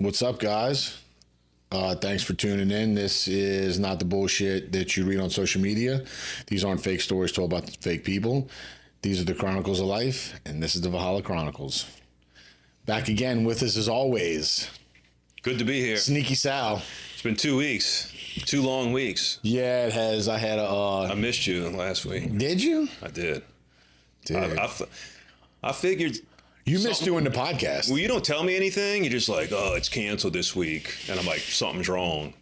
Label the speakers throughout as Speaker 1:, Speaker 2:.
Speaker 1: What's up, guys? Thanks for tuning in. This is not the bullshit that you read on social media. These aren't fake stories told about fake people. These are the Chronicles of Life, and this is the Valhalla Chronicles. Back again with us as always.
Speaker 2: Good to be here.
Speaker 1: Sneaky Sal.
Speaker 2: It's been 2 weeks. 2 long weeks.
Speaker 1: Yeah, it has.
Speaker 2: I missed you last week.
Speaker 1: Did you?
Speaker 2: I did.
Speaker 1: Dude.
Speaker 2: I figured...
Speaker 1: You missed doing the podcast.
Speaker 2: Well, you don't tell me anything. You're just like, oh, it's canceled this week. And I'm like, something's wrong.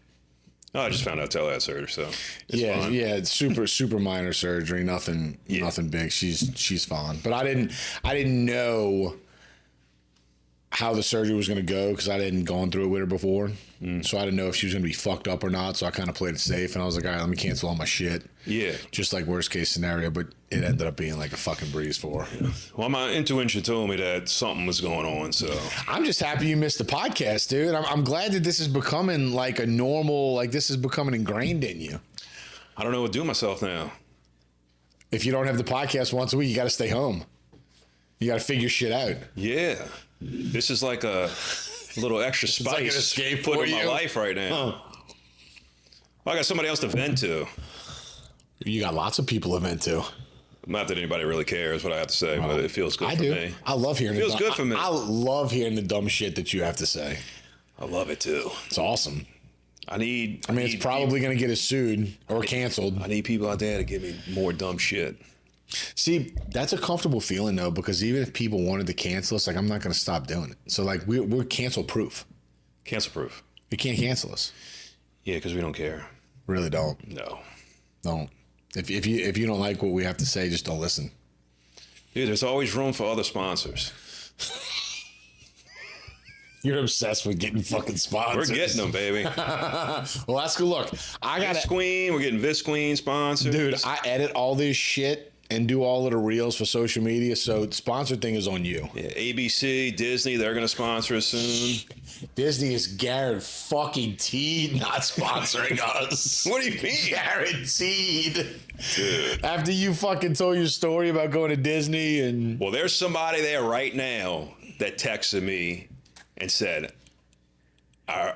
Speaker 2: Oh, I just found out I had surgery, so it's fine.
Speaker 1: Yeah, it's super minor surgery, nothing big. She's fine. But I didn't know how the surgery was going to go because I hadn't gone through it with her before. So I didn't know if she was going to be fucked up or not. So I kind of played it safe, and I was like, all right, let me cancel all my shit.
Speaker 2: Yeah.
Speaker 1: Just like worst case scenario, but it ended up being like a fucking breeze for her.
Speaker 2: Yeah. Well, my intuition told me that something was going on, so.
Speaker 1: I'm just happy you missed the podcast, dude. I'm glad that this is becoming like a normal, like this is becoming ingrained in you.
Speaker 2: I don't know what to do with myself now.
Speaker 1: If you don't have the podcast once a week, you got to stay home. You got to figure shit out.
Speaker 2: Yeah. This is like a little extra spice
Speaker 1: like an escape
Speaker 2: put
Speaker 1: for
Speaker 2: in my
Speaker 1: you.
Speaker 2: life right now. Well, I got somebody else to vent to.
Speaker 1: You got lots of people to vent to.
Speaker 2: Not that anybody really cares what I have to say, but it feels good for me.
Speaker 1: I love hearing it.
Speaker 2: Feels good for me.
Speaker 1: I love hearing the dumb shit that you have to say.
Speaker 2: I love it too.
Speaker 1: It's awesome.
Speaker 2: I mean,
Speaker 1: it's probably going to get us sued or canceled.
Speaker 2: I need people out there to give me more dumb shit.
Speaker 1: See, that's a comfortable feeling though, because even if people wanted to cancel us, like I'm not going to stop doing it. So like we're cancel proof.
Speaker 2: Cancel proof.
Speaker 1: You can't cancel us.
Speaker 2: Yeah, because we don't care.
Speaker 1: Really don't.
Speaker 2: No.
Speaker 1: Don't. If you don't like what we have to say, just don't listen.
Speaker 2: Dude, there's always room for other sponsors.
Speaker 1: You're obsessed with getting fucking sponsors.
Speaker 2: We're getting them, baby.
Speaker 1: Well, that's good. Look, I got
Speaker 2: Visqueen. We're getting Visqueen sponsors.
Speaker 1: Dude, I edit all this shit and do all of the reels for social media, so the sponsor thing is on you.
Speaker 2: Yeah, ABC, Disney, they're going to sponsor us soon.
Speaker 1: Disney is guaranteed not sponsoring us.
Speaker 2: What do you mean?
Speaker 1: Guaranteed.
Speaker 2: Dude.
Speaker 1: After you fucking told your story about going to Disney and...
Speaker 2: Well, there's somebody there right now that texted me and said, I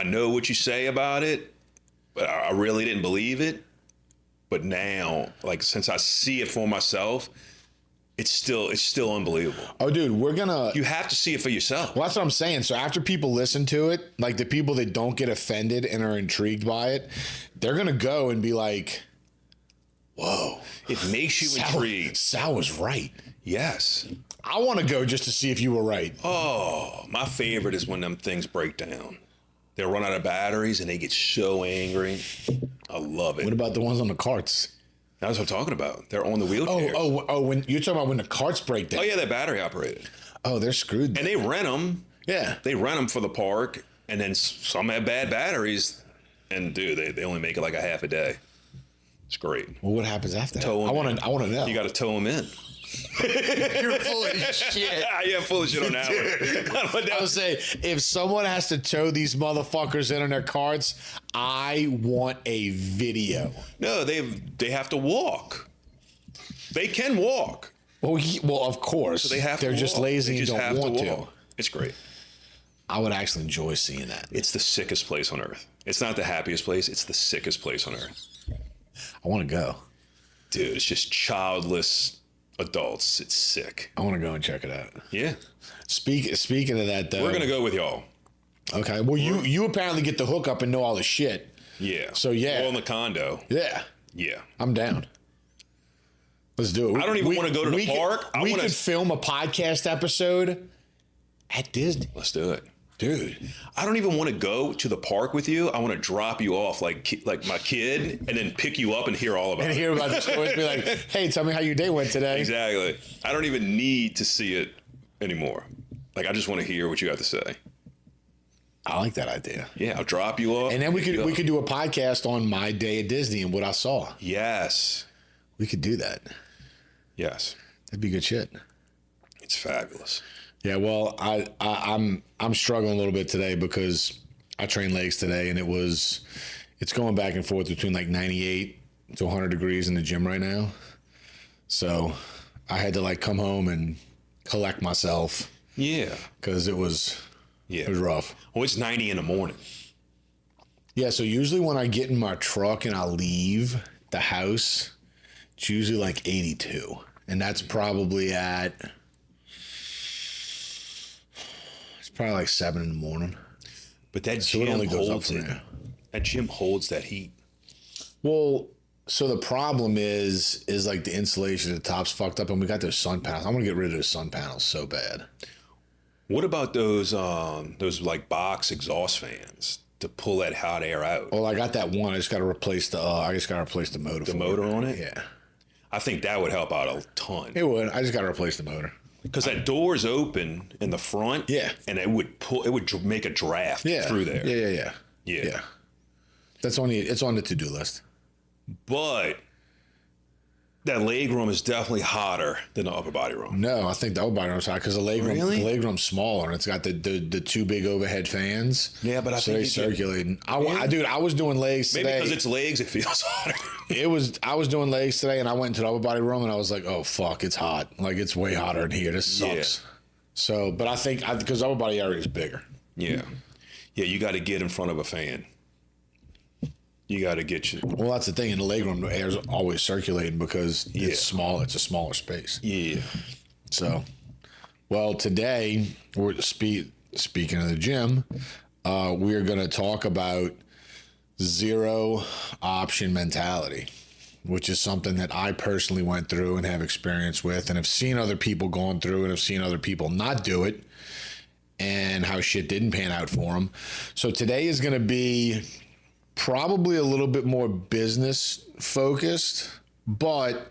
Speaker 2: know what you say about it, but I really didn't believe it. But now, like, since I see it for myself, it's still unbelievable.
Speaker 1: Oh, dude,
Speaker 2: You have to see it for yourself.
Speaker 1: Well, that's what I'm saying. So after people listen to it, like the people that don't get offended and are intrigued by it, they're gonna go and be like, whoa.
Speaker 2: It makes you intrigued.
Speaker 1: Sal was right.
Speaker 2: Yes.
Speaker 1: I want to go just to see if you were right.
Speaker 2: Oh, my favorite is when them things break down. They'll run out of batteries and they get so angry. I love it.
Speaker 1: What about the ones on the carts?
Speaker 2: That's what I'm talking about. They're on the wheelchair.
Speaker 1: Oh, when you're talking about when the carts break down.
Speaker 2: Oh, yeah, they're battery operated.
Speaker 1: Oh, they're screwed.
Speaker 2: And they rent them.
Speaker 1: Yeah.
Speaker 2: They rent them for the park, and then some have bad batteries. And, dude, they only make it like a half a day. It's great.
Speaker 1: Well, what happens after that?
Speaker 2: I
Speaker 1: want to know.
Speaker 2: You got to tow them in.
Speaker 1: You're full of shit.
Speaker 2: Yeah, I'm full of shit on that one.
Speaker 1: I would say, if someone has to tow these motherfuckers in on their carts, I want a video.
Speaker 2: No, they have to walk. They can walk.
Speaker 1: Well, of course.
Speaker 2: So they're
Speaker 1: just lazy and don't want to.
Speaker 2: It's great.
Speaker 1: I would actually enjoy seeing that.
Speaker 2: It's the sickest place on earth. It's not the happiest place. It's the sickest place on earth.
Speaker 1: I want to go.
Speaker 2: Dude, it's just childless adults. It's sick.
Speaker 1: I want to go and check it out.
Speaker 2: Yeah.
Speaker 1: Speaking of that, though,
Speaker 2: we're gonna go with y'all.
Speaker 1: Okay. Well, you apparently get the hookup and know all the shit.
Speaker 2: Yeah.
Speaker 1: So yeah.
Speaker 2: All in the condo.
Speaker 1: Yeah.
Speaker 2: Yeah.
Speaker 1: I'm down. Let's do it.
Speaker 2: I don't even want to go to the park.
Speaker 1: We could film a podcast episode at Disney.
Speaker 2: Let's do it.
Speaker 1: Dude,
Speaker 2: I don't even want to go to the park with you. I want to drop you off like my kid and then pick you up and hear all about it.
Speaker 1: And hear about the stories. Be like, hey, tell me how your day went today.
Speaker 2: Exactly. I don't even need to see it anymore. Like, I just want to hear what you have to say.
Speaker 1: I like that idea.
Speaker 2: Yeah, I'll drop you off.
Speaker 1: And then we could do a podcast on my day at Disney and what I saw.
Speaker 2: Yes.
Speaker 1: We could do that.
Speaker 2: Yes.
Speaker 1: That'd be good shit.
Speaker 2: It's fabulous.
Speaker 1: Yeah, well, I'm struggling a little bit today because I trained legs today and it's going back and forth between like 98 to 100 degrees in the gym right now. So I had to like come home and collect myself.
Speaker 2: Yeah.
Speaker 1: Because it was
Speaker 2: Yeah.
Speaker 1: It was rough.
Speaker 2: Oh, it's 90 in the morning.
Speaker 1: Yeah, so usually when I get in my truck and I leave the house, it's usually like 82. And that's probably it's probably like 7 in the morning.
Speaker 2: But that
Speaker 1: So it
Speaker 2: gym
Speaker 1: only goes up
Speaker 2: holds
Speaker 1: from
Speaker 2: it.
Speaker 1: there.
Speaker 2: That gym holds that heat.
Speaker 1: Well, so the problem is like the insulation at the top's fucked up, and we got those sun panels. I'm gonna get rid of those sun panels so bad.
Speaker 2: What about those like box exhaust fans to pull that hot air out?
Speaker 1: Well, I got that one. I just got to replace the motor.
Speaker 2: The motor on it?
Speaker 1: Yeah,
Speaker 2: I think that would help out a ton.
Speaker 1: it would. I just got to replace the motor.
Speaker 2: Because that door's open in the front.
Speaker 1: Yeah.
Speaker 2: And it would make a draft
Speaker 1: Yeah,
Speaker 2: through there.
Speaker 1: Yeah. It's on the to-do list.
Speaker 2: But that leg room is definitely hotter than the upper body room.
Speaker 1: No, I think the upper body room's hot because the leg room's smaller and it's got the two big overhead fans.
Speaker 2: Yeah, but I think
Speaker 1: they circulating. I was doing legs
Speaker 2: Maybe
Speaker 1: today.
Speaker 2: because it's legs, it feels hotter.
Speaker 1: I was doing legs today and I went into the upper body room and I was like, oh fuck, it's hot. Like it's way hotter in here. This sucks.
Speaker 2: Yeah.
Speaker 1: So, but I think because upper body area is bigger.
Speaker 2: Yeah. Yeah, you got to get in front of a fan. You got to get you.
Speaker 1: Well, that's the thing. In the leg room, the air's always circulating because it's small. It's a smaller space.
Speaker 2: Yeah.
Speaker 1: So, well, today we're speaking of the gym. We are going to talk about zero option mentality, which is something that I personally went through and have experience with, and have seen other people going through, and have seen other people not do it, and how shit didn't pan out for them. So today is going to be probably a little bit more business focused, but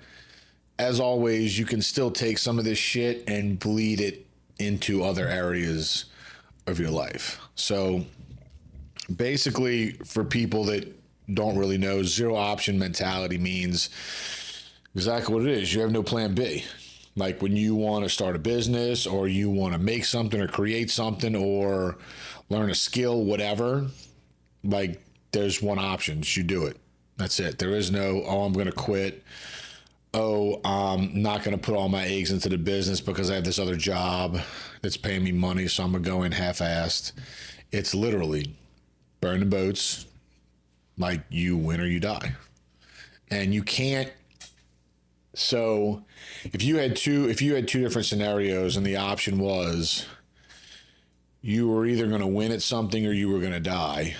Speaker 1: as always, you can still take some of this shit and bleed it into other areas of your life. So basically, for people that don't really know, zero option mentality means exactly what it is. You have no plan B. Like when you want to start a business or you want to make something or create something or learn a skill, whatever, like there's one option. You do it. That's it. There is no, I'm going to quit. Oh, I'm not going to put all my eggs into the business because I have this other job that's paying me money, so I'm going to go in half-assed. It's literally burn the boats, like you win or you die. And you can't. So if you had two different scenarios and the option was you were either going to win at something or you were going to die,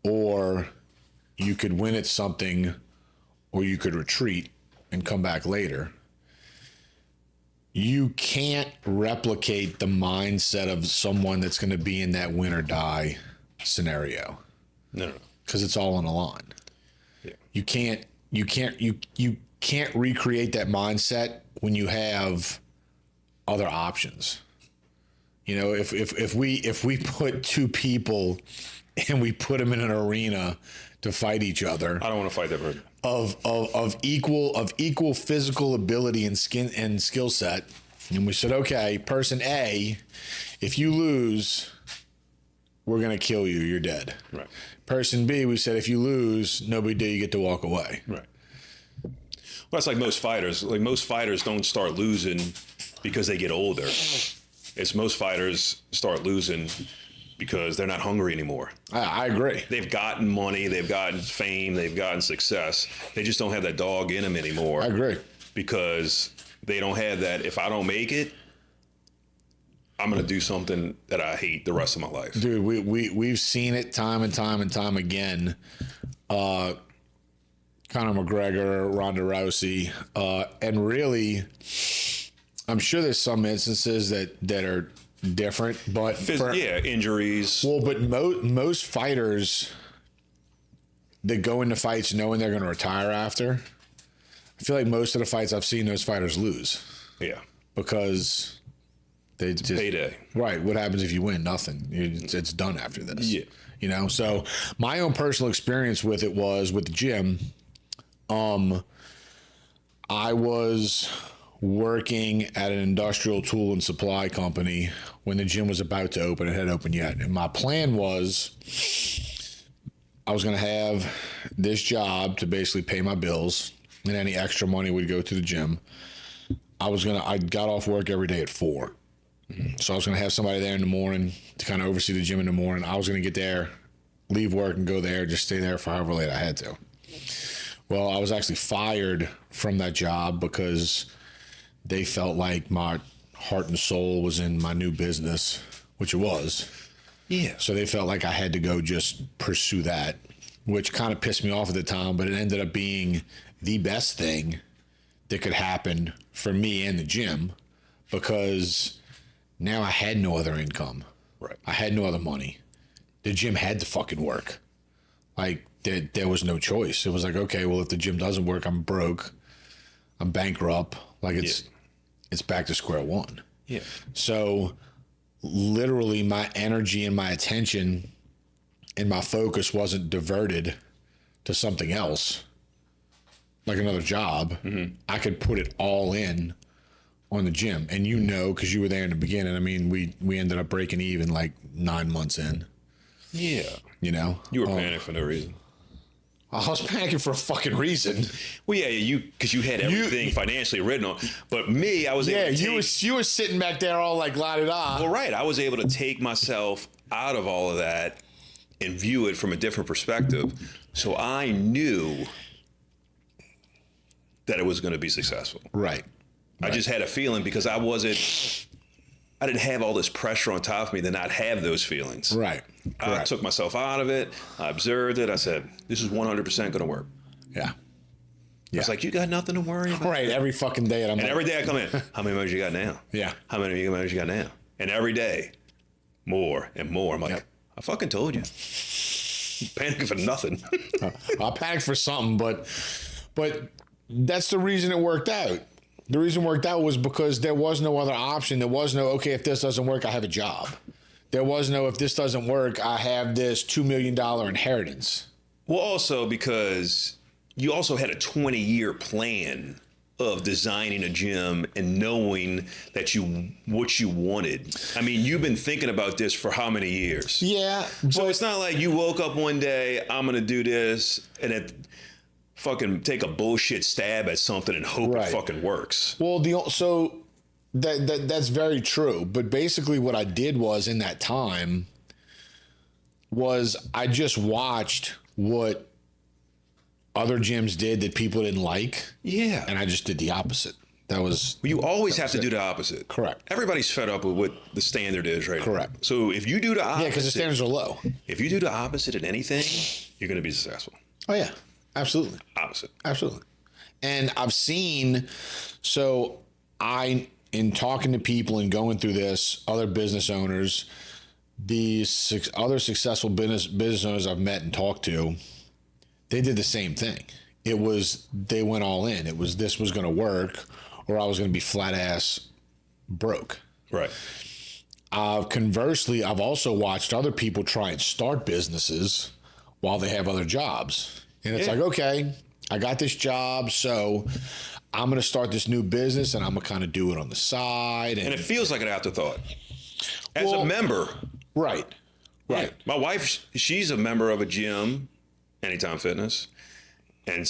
Speaker 1: or you could win at something or you could retreat and come back later. You can't replicate the mindset of someone that's going to be in that win or die scenario.
Speaker 2: No.
Speaker 1: Because it's all on the line.
Speaker 2: Yeah.
Speaker 1: You can't recreate that mindset when you have other options. You know, if we put two people and we put them in an arena to fight each other,
Speaker 2: I don't want to fight that person.
Speaker 1: Of equal physical ability and skill set, and we said, okay, person A, if you lose, we're gonna kill you. You're dead.
Speaker 2: Right.
Speaker 1: Person B, we said, if you lose, no big deal. You get to walk away.
Speaker 2: Right. Well, that's like most fighters. Like most fighters don't start losing because they get older. It's most fighters start losing because they're not hungry anymore.
Speaker 1: I agree.
Speaker 2: They've gotten money, they've gotten fame, they've gotten success. They just don't have that dog in them anymore.
Speaker 1: I agree.
Speaker 2: Because they don't have that, if I don't make it, I'm going to do something that I hate the rest of my life.
Speaker 1: Dude, we've seen it time and time and time again. Conor McGregor, Ronda Rousey, and really, I'm sure there's some instances that are different, but
Speaker 2: injuries.
Speaker 1: Well, but most fighters that go into fights knowing they're going to retire after, I feel like most of the fights I've seen those fighters lose.
Speaker 2: Yeah,
Speaker 1: because they just
Speaker 2: payday.
Speaker 1: Right. What happens if you win? Nothing. It's done after this.
Speaker 2: Yeah.
Speaker 1: You know. So my own personal experience with it was with the gym. I was working at an industrial tool and supply company when the gym was about to open. It hadn't opened yet. And my plan was I was going to have this job to basically pay my bills, and any extra money would go to the gym. I got off work every day at 4. So I was going to have somebody there in the morning to kind of oversee the gym in the morning. I was going to get there, leave work and go there, just stay there for however late I had to. Well, I was actually fired from that job because they felt like my heart and soul was in my new business, which it was.
Speaker 2: Yeah.
Speaker 1: So they felt like I had to go just pursue that, which kind of pissed me off at the time, but it ended up being the best thing that could happen for me and the gym because now I had no other income.
Speaker 2: Right.
Speaker 1: I had no other money. The gym had to fucking work. Like, there was no choice. It was like, okay, well, if the gym doesn't work, I'm broke. I'm bankrupt. Like, it's back to square one.
Speaker 2: Yeah.
Speaker 1: So, literally, my energy and my attention and my focus wasn't diverted to something else, like another job. Mm-hmm. I could put it all in on the gym. And you know, because you were there in the beginning, I mean, we ended up breaking even like 9 months in.
Speaker 2: Yeah.
Speaker 1: You know?
Speaker 2: You were panicking for no reason.
Speaker 1: I was panicking for a fucking reason.
Speaker 2: Well, yeah, because you had everything financially written on. But me, I was able to
Speaker 1: you were sitting back there all like la-di-da.
Speaker 2: Well, right. I was able to take myself out of all of that and view it from a different perspective. So I knew that it was going to be successful.
Speaker 1: Right.
Speaker 2: I just had a feeling because I didn't have all this pressure on top of me to not have those feelings.
Speaker 1: Right.
Speaker 2: I took myself out of it. I observed it. I said, this is 100% going to work.
Speaker 1: Yeah.
Speaker 2: It's like, you got nothing to worry about.
Speaker 1: Right. Every fucking day.
Speaker 2: And every day I come in, how many members you got now?
Speaker 1: Yeah.
Speaker 2: How many members you got now? And every day, more and more. I'm like, I fucking told you. Panicking for nothing.
Speaker 1: I panicked for something, but that's the reason it worked out. The reason it worked out was because there was no other option. There was no, okay, if this doesn't work, I have a job. There was no, if this doesn't work, I have this $2 million inheritance.
Speaker 2: Well, also because you also had a 20-year plan of designing a gym and knowing that what you wanted. I mean, you've been thinking about this for how many years?
Speaker 1: Yeah.
Speaker 2: So it's not like you woke up one day, I'm going to do this, and it fucking take a bullshit stab at something and hope it fucking works.
Speaker 1: Well, that's very true. But basically what I did was in that time was I just watched what other gyms did that people didn't like.
Speaker 2: Yeah.
Speaker 1: And I just did the opposite. That was...
Speaker 2: Well, you always have to do the opposite.
Speaker 1: Correct.
Speaker 2: Everybody's fed up with what the standard is right now.
Speaker 1: Correct.
Speaker 2: So if you do the opposite...
Speaker 1: Yeah, because the standards are low.
Speaker 2: If you do the opposite in anything, you're going to be successful.
Speaker 1: Oh, yeah. Absolutely.
Speaker 2: Opposite.
Speaker 1: Absolutely. And I've seen... So in talking to people and going through this, other business owners, these other successful business owners I've met and talked to, they did the same thing. It was, they went all in. It was, this was going to work or I was going to be flat ass broke.
Speaker 2: Right.
Speaker 1: Conversely, I've also watched other people try and start businesses while they have other jobs. And it's like, okay, I got this job, so I'm going to start this new business and I'm going to kind of do it on the side.
Speaker 2: And it feels like an afterthought. As a member.
Speaker 1: Right. Right.
Speaker 2: Yeah. My wife, she's a member of a gym, Anytime Fitness, and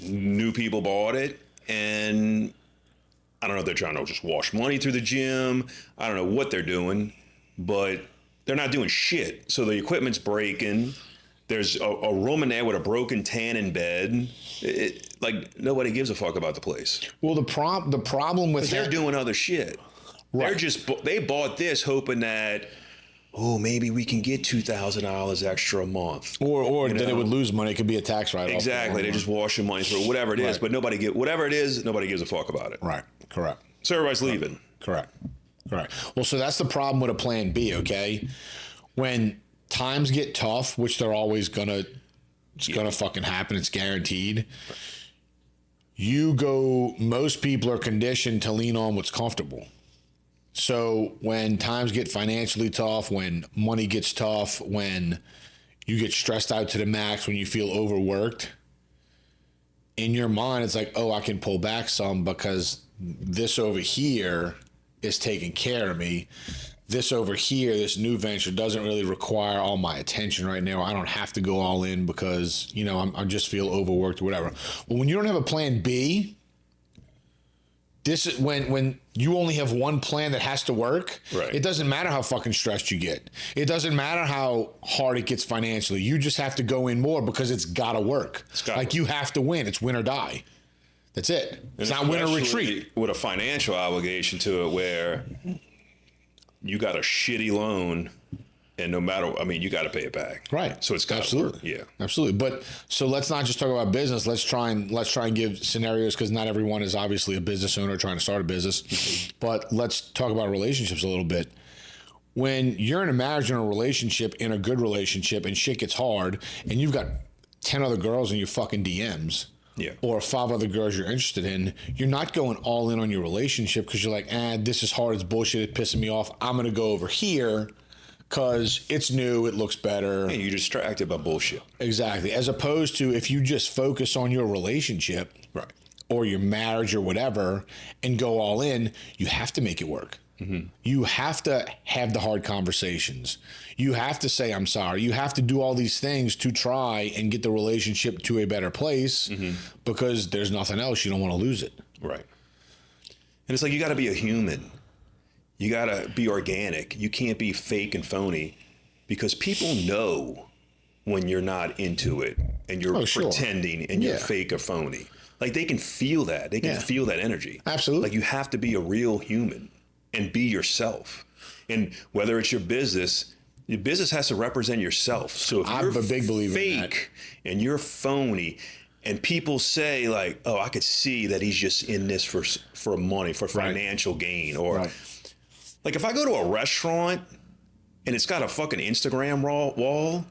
Speaker 2: new people bought it. And I don't know if they're trying to just wash money through the gym. I don't know what they're doing, but they're not doing shit. So the equipment's breaking. There's a room in there with a broken tanning bed. Like, nobody gives a fuck about the place.
Speaker 1: Well, the problem with
Speaker 2: they're doing other shit. Right. They bought this hoping that, maybe we can get $2,000 extra a month.
Speaker 1: Or that it would lose money. It could be a tax write-off.
Speaker 2: Exactly. They're just washing money through whatever it is. But whatever it is, nobody gives a fuck about it.
Speaker 1: Right. Correct.
Speaker 2: So everybody's leaving.
Speaker 1: Correct. Well, so that's the problem with a plan B, okay? When times get tough, which they're always gonna fucking happen, it's guaranteed. Most people are conditioned to lean on what's comfortable. So when times get financially tough, when money gets tough, when you get stressed out to the max, when you feel overworked, in your mind, it's like, I can pull back some because this over here is taking care of me. This over here, this new venture doesn't really require all my attention right now. I don't have to go all in because, I just feel overworked or whatever. Well, when you don't have a plan B, This is when you only have one plan that has to work.
Speaker 2: Right.
Speaker 1: It doesn't matter how fucking stressed you get. It doesn't matter how hard it gets financially. You just have to go in more because it's got to work. Like you have to win. It's win or die. That's it. It's not win or retreat.
Speaker 2: With a financial obligation to it where you got a shitty loan and no matter, I mean, you got to pay it back.
Speaker 1: Right.
Speaker 2: So it's got to work. Yeah.
Speaker 1: Absolutely. But so let's not just talk about business. Let's try and give scenarios because not everyone is obviously a business owner trying to start a business. But let's talk about relationships a little bit. When you're in a marriage and a relationship, in a good relationship, and shit gets hard, and you've got 10 other girls in your fucking DMs, or 5 other girls you're interested in, you're not going all in on your relationship because you're like, this is hard, it's bullshit, it's pissing me off. I'm going to go over here because it's new, it looks better.
Speaker 2: And you're distracted by bullshit.
Speaker 1: Exactly. As opposed to if you just focus on your relationship or your marriage or whatever and go all in, you have to make it work. Mm-hmm. You have to have the hard conversations. You have to say, I'm sorry. You have to do all these things to try and get the relationship to a better place because there's nothing else. You don't want to lose it.
Speaker 2: Right. And it's like you got to be a human. You got to be organic. You can't be fake and phony because people know when you're not into it and you're pretending and you're fake or phony. Like they can feel that. They can feel that energy.
Speaker 1: Absolutely.
Speaker 2: Like you have to be a real human and be yourself. And whether it's your business has to represent yourself. So if you're
Speaker 1: a big believer
Speaker 2: fake and you're phony and people say like, oh, I could see that he's just in this for money, for financial gain. Or like if I go to a restaurant and it's got a fucking Instagram wall,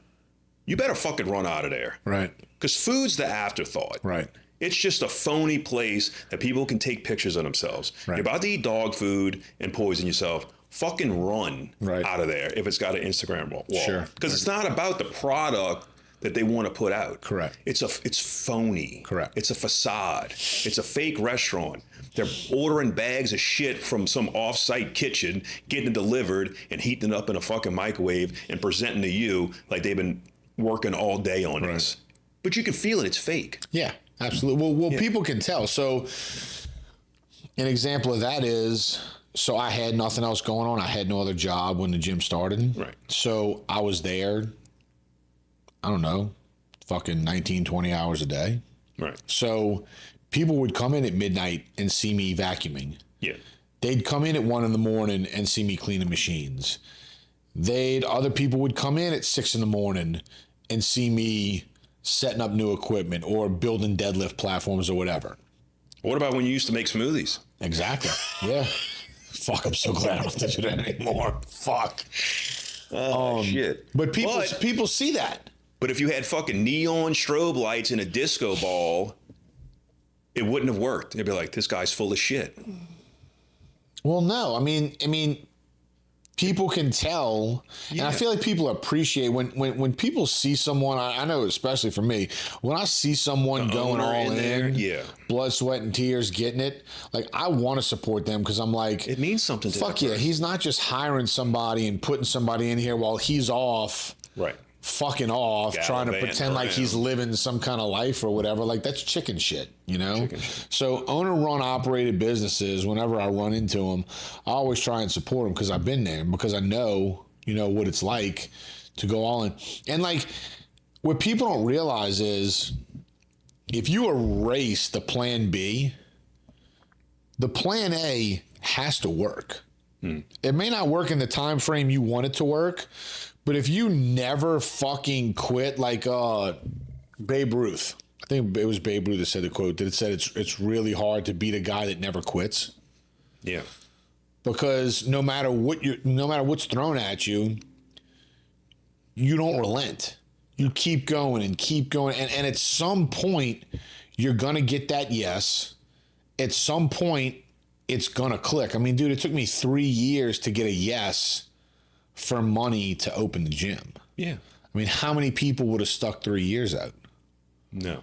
Speaker 2: you better fucking run out of there.
Speaker 1: Right.
Speaker 2: Because food's the afterthought.
Speaker 1: Right.
Speaker 2: It's just a phony place that people can take pictures of themselves. Right. You're about to eat dog food and poison yourself. Fucking run out of there if it's got an Instagram wall.
Speaker 1: Sure.
Speaker 2: Because it's not about the product that they want to put out.
Speaker 1: Correct.
Speaker 2: It's phony.
Speaker 1: Correct.
Speaker 2: It's a facade. It's a fake restaurant. They're ordering bags of shit from some off-site kitchen, getting it delivered and heating it up in a fucking microwave and presenting to you like they've been working all day on this. But you can feel it. It's fake.
Speaker 1: Yeah. Absolutely. Well, people can tell. So an example of that is, so I had nothing else going on. I had no other job when the gym started.
Speaker 2: Right.
Speaker 1: So I was there, I don't know, fucking 19, 20 hours a day.
Speaker 2: Right.
Speaker 1: So people would come in at midnight and see me vacuuming.
Speaker 2: Yeah.
Speaker 1: They'd come in at 1 a.m. and see me cleaning machines. Other people would come in at 6 a.m. and see me setting up new equipment or building deadlift platforms or whatever.
Speaker 2: What about when you used to make smoothies?
Speaker 1: Exactly. Yeah. Fuck, I'm so glad I don't do that anymore. Fuck.
Speaker 2: Shit.
Speaker 1: But people see that.
Speaker 2: But if you had fucking neon strobe lights in a disco ball, it wouldn't have worked. They'd be like, this guy's full of shit.
Speaker 1: Well, no. I mean, people can tell, and I feel like people appreciate when people see someone. I know, especially for me, when I see someone going all in, blood, sweat, and tears, getting it. Like I want to support them because I'm like,
Speaker 2: it means something to
Speaker 1: fuck yeah, he's not just hiring somebody and putting somebody in here while he's off, fucking off, trying to pretend like he's living some kind of life or whatever. Like that's chicken shit, you know? So owner-run operated businesses, whenever I run into them, I always try and support them because I've been there, because I know, what it's like to go all in. And like, what people don't realize is if you erase the plan B, the plan A has to work. It may not work in the time frame you want it to work, but if you never fucking quit, like Babe Ruth, I think it was Babe Ruth that said the quote that it said it's really hard to beat a guy that never quits.
Speaker 2: Yeah.
Speaker 1: Because no matter what's thrown at you, you don't relent. You keep going and keep going, and at some point you're gonna get that yes. At some point it's gonna click. I mean, dude, it took me 3 years to get a yes for money to open the gym.
Speaker 2: Yeah.
Speaker 1: I mean, how many people would have stuck 3 years out?
Speaker 2: No.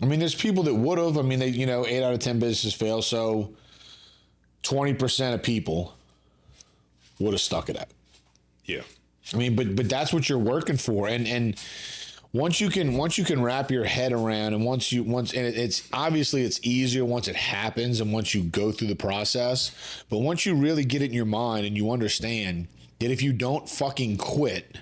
Speaker 1: I mean, there's people that would have. I mean, 8 out of 10 businesses fail. So 20% of people would have stuck it out.
Speaker 2: Yeah.
Speaker 1: I mean, but that's what you're working for. And once you can wrap your head around, and it's obviously it's easier once it happens and once you go through the process, but once you really get it in your mind and you understand that if you don't fucking quit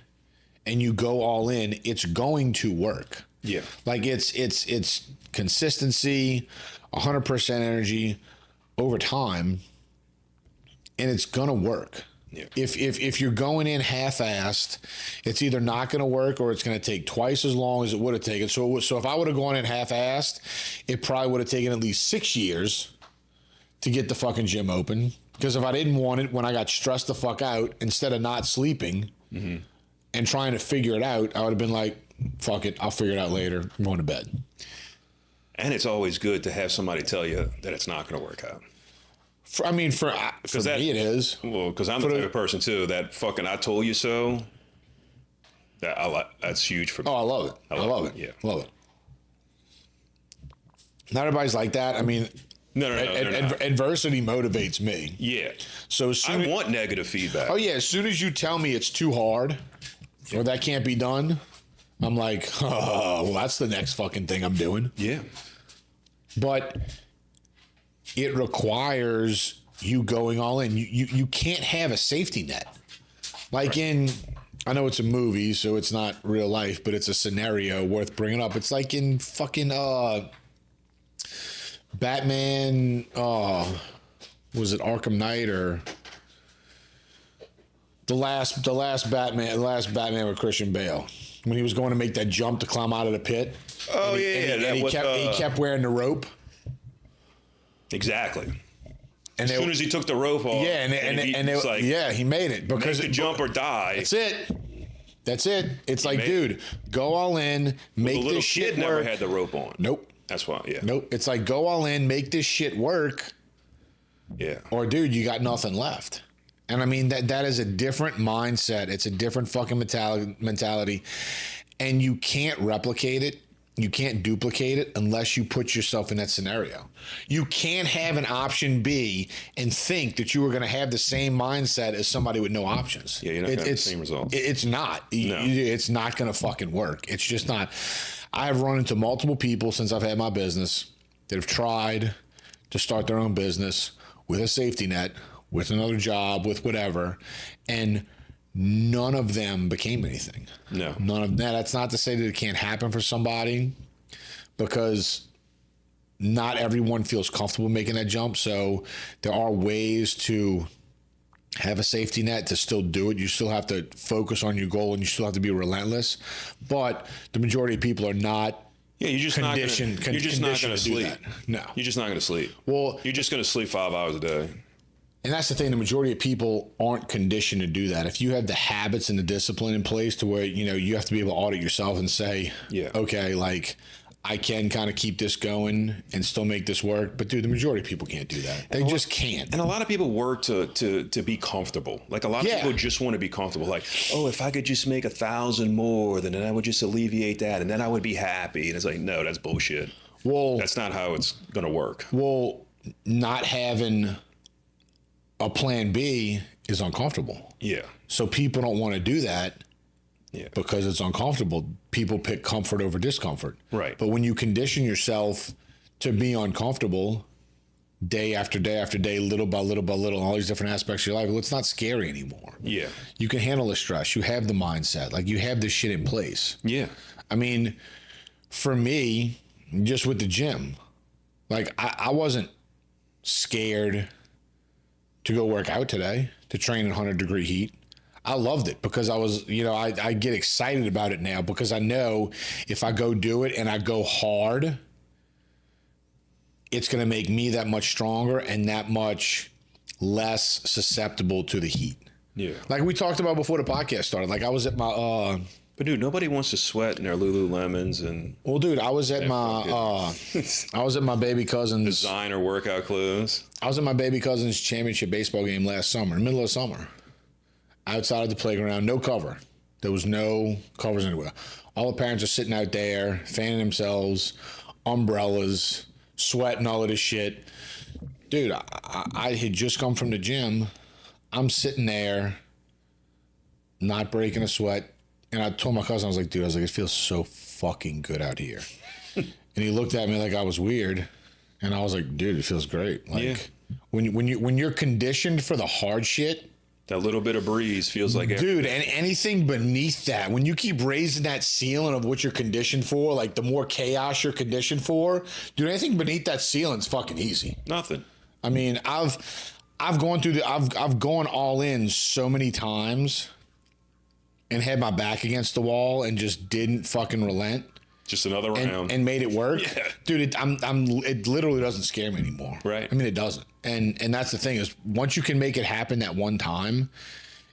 Speaker 1: and you go all in, it's going to work.
Speaker 2: Yeah.
Speaker 1: Like it's consistency, 100% energy over time, and it's gonna work.
Speaker 2: Yeah.
Speaker 1: If you're going in half-assed, it's either not going to work or it's going to take twice as long as it would have taken. So if I would have gone in half-assed, it probably would have taken at least 6 years to get the fucking gym open. Because if I didn't want it, when I got stressed the fuck out, instead of not sleeping and trying to figure it out, I would have been like, fuck it, I'll figure it out later. I'm going to bed.
Speaker 2: And it's always good to have somebody tell you that it's not going to work out.
Speaker 1: For me, it is.
Speaker 2: Well, because I'm the type of person, too, that fucking I told you so, that's huge for me.
Speaker 1: Oh, I love it. I love it.
Speaker 2: Yeah.
Speaker 1: Love it. Not everybody's like that. I mean,
Speaker 2: No.
Speaker 1: adversity motivates me.
Speaker 2: Yeah.
Speaker 1: So
Speaker 2: I want negative feedback.
Speaker 1: Oh, yeah. As soon as you tell me it's too hard or that can't be done, I'm like, oh, well, that's the next fucking thing I'm doing.
Speaker 2: Yeah.
Speaker 1: But it requires you going all in. You can't have a safety net. Like I know it's a movie, so it's not real life, but it's a scenario worth bringing up. It's like in fucking Batman, was it Arkham Knight or the last Batman with Christian Bale, when he was going to make that jump to climb out of the pit.
Speaker 2: Oh,
Speaker 1: he kept wearing the rope.
Speaker 2: Exactly.
Speaker 1: And
Speaker 2: as soon as he took the rope off,
Speaker 1: he made it because
Speaker 2: make the jump or die.
Speaker 1: That's it. It's like, dude, go all in, make this shit work.
Speaker 2: The little kid never had the rope on.
Speaker 1: Nope.
Speaker 2: That's why. Yeah.
Speaker 1: Nope. It's like, go all in, make this shit work.
Speaker 2: Yeah.
Speaker 1: Or, dude, you got nothing left. And I mean that is a different mindset. It's a different fucking mentality, and you can't replicate it. You can't duplicate it unless you put yourself in that scenario. You can't have an option B and think that you are going to have the same mindset as somebody with no options.
Speaker 2: Yeah, you're not going to have the same results.
Speaker 1: It's not.
Speaker 2: No.
Speaker 1: It's not going to fucking work. It's just not. I've run into multiple people since I've had my business that have tried to start their own business with a safety net, with another job, with whatever, and none of them became anything.
Speaker 2: No.
Speaker 1: None of that. That's not to say that it can't happen for somebody, because not everyone feels comfortable making that jump. So there are ways to have a safety net to still do it. You still have to focus on your goal and you still have to be relentless. But the majority of people are not.
Speaker 2: Yeah, you're just not going to sleep.
Speaker 1: No.
Speaker 2: You're just not going to sleep.
Speaker 1: Well,
Speaker 2: you're just going to sleep 5 hours a day.
Speaker 1: And that's the thing. The majority of people aren't conditioned to do that. If you have the habits and the discipline in place to where, you have to be able to audit yourself and say, okay, like, I can kind of keep this going and still make this work. But, dude, the majority of people can't do that. They just can't.
Speaker 2: And a lot of people work to be comfortable. Like, a lot of people just want to be comfortable. Like, oh, if I could just make 1,000 more, then I would just alleviate that, and then I would be happy. And it's like, no, that's bullshit. Well, that's not how it's going to work.
Speaker 1: Well, not having a plan B is uncomfortable.
Speaker 2: Yeah.
Speaker 1: So people don't want to do that because it's uncomfortable. People pick comfort over discomfort.
Speaker 2: Right.
Speaker 1: But when you condition yourself to be uncomfortable day after day after day, little by little by little, all these different aspects of your life, well, it's not scary anymore.
Speaker 2: Yeah.
Speaker 1: You can handle the stress. You have the mindset. Like, you have this shit in place.
Speaker 2: Yeah.
Speaker 1: I mean, for me, just with the gym, like, I wasn't scared to go work out today, to train in 100-degree heat. I loved it because I was, I get excited about it now because I know if I go do it and I go hard, it's going to make me that much stronger and that much less susceptible to the heat.
Speaker 2: Yeah.
Speaker 1: Like we talked about before the podcast started. Like, I was at my
Speaker 2: But dude, nobody wants to sweat in their Lululemons and.
Speaker 1: Well, dude, I was at my baby cousin's
Speaker 2: designer workout clothes.
Speaker 1: I was at my baby cousin's championship baseball game last summer, in the middle of summer, outside of the playground, no cover. There was no covers anywhere. All the parents are sitting out there, fanning themselves, umbrellas, sweating, all of this shit. Dude, I had just come from the gym. I'm sitting there, not breaking a sweat, And I told my cousin, I was like, dude, it feels so fucking good out here. And he looked at me like I was weird. And I was like, dude, it feels great. Like when you're conditioned for the hard shit,
Speaker 2: that little bit of breeze feels like
Speaker 1: dude, and anything beneath that, when you keep raising that ceiling of what you're conditioned for, like the more chaos you're conditioned for, dude, anything beneath that ceiling's fucking easy.
Speaker 2: Nothing.
Speaker 1: I mean, I've gone through I've gone all in so many times and had my back against the wall and just didn't fucking relent.
Speaker 2: Just another round.
Speaker 1: And made it work.
Speaker 2: Yeah.
Speaker 1: Dude, it literally doesn't scare me anymore.
Speaker 2: Right.
Speaker 1: I mean, it doesn't. And that's the thing is once you can make it happen that one time,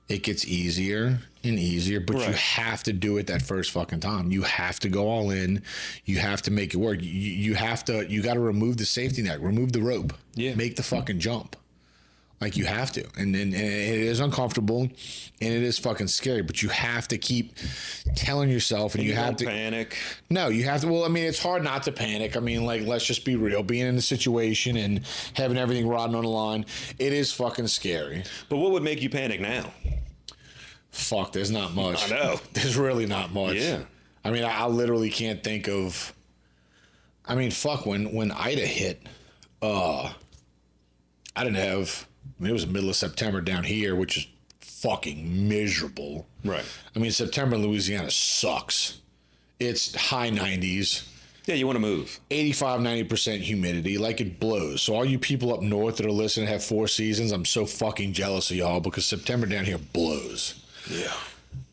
Speaker 1: it gets easier and easier, but you have to do it that first fucking time. You have to go all in. You have to make it work. You got to remove the safety net, remove the rope.
Speaker 2: Yeah.
Speaker 1: Make the fucking jump. Like you have to, and it is uncomfortable, and it is fucking scary. But you have to keep telling yourself, and you have to
Speaker 2: panic.
Speaker 1: No, you have to. Well, I mean, it's hard not to panic. I mean, like, let's just be real. Being in the situation and having everything riding on the line, it is fucking scary.
Speaker 2: But what would make you panic now?
Speaker 1: Fuck, there's not much.
Speaker 2: I know.
Speaker 1: There's really not much.
Speaker 2: Yeah.
Speaker 1: I mean, I literally can't think of. I mean, fuck, when Ida hit, I didn't have. I mean, it was the middle of September down here, which is fucking miserable.
Speaker 2: Right.
Speaker 1: I mean, September in Louisiana sucks. It's high 90s.
Speaker 2: Yeah, you want to move.
Speaker 1: 85, 90% humidity. Like, it blows. So all you people up north that are listening have 4 seasons, I'm so fucking jealous of y'all because September down here blows.
Speaker 2: Yeah.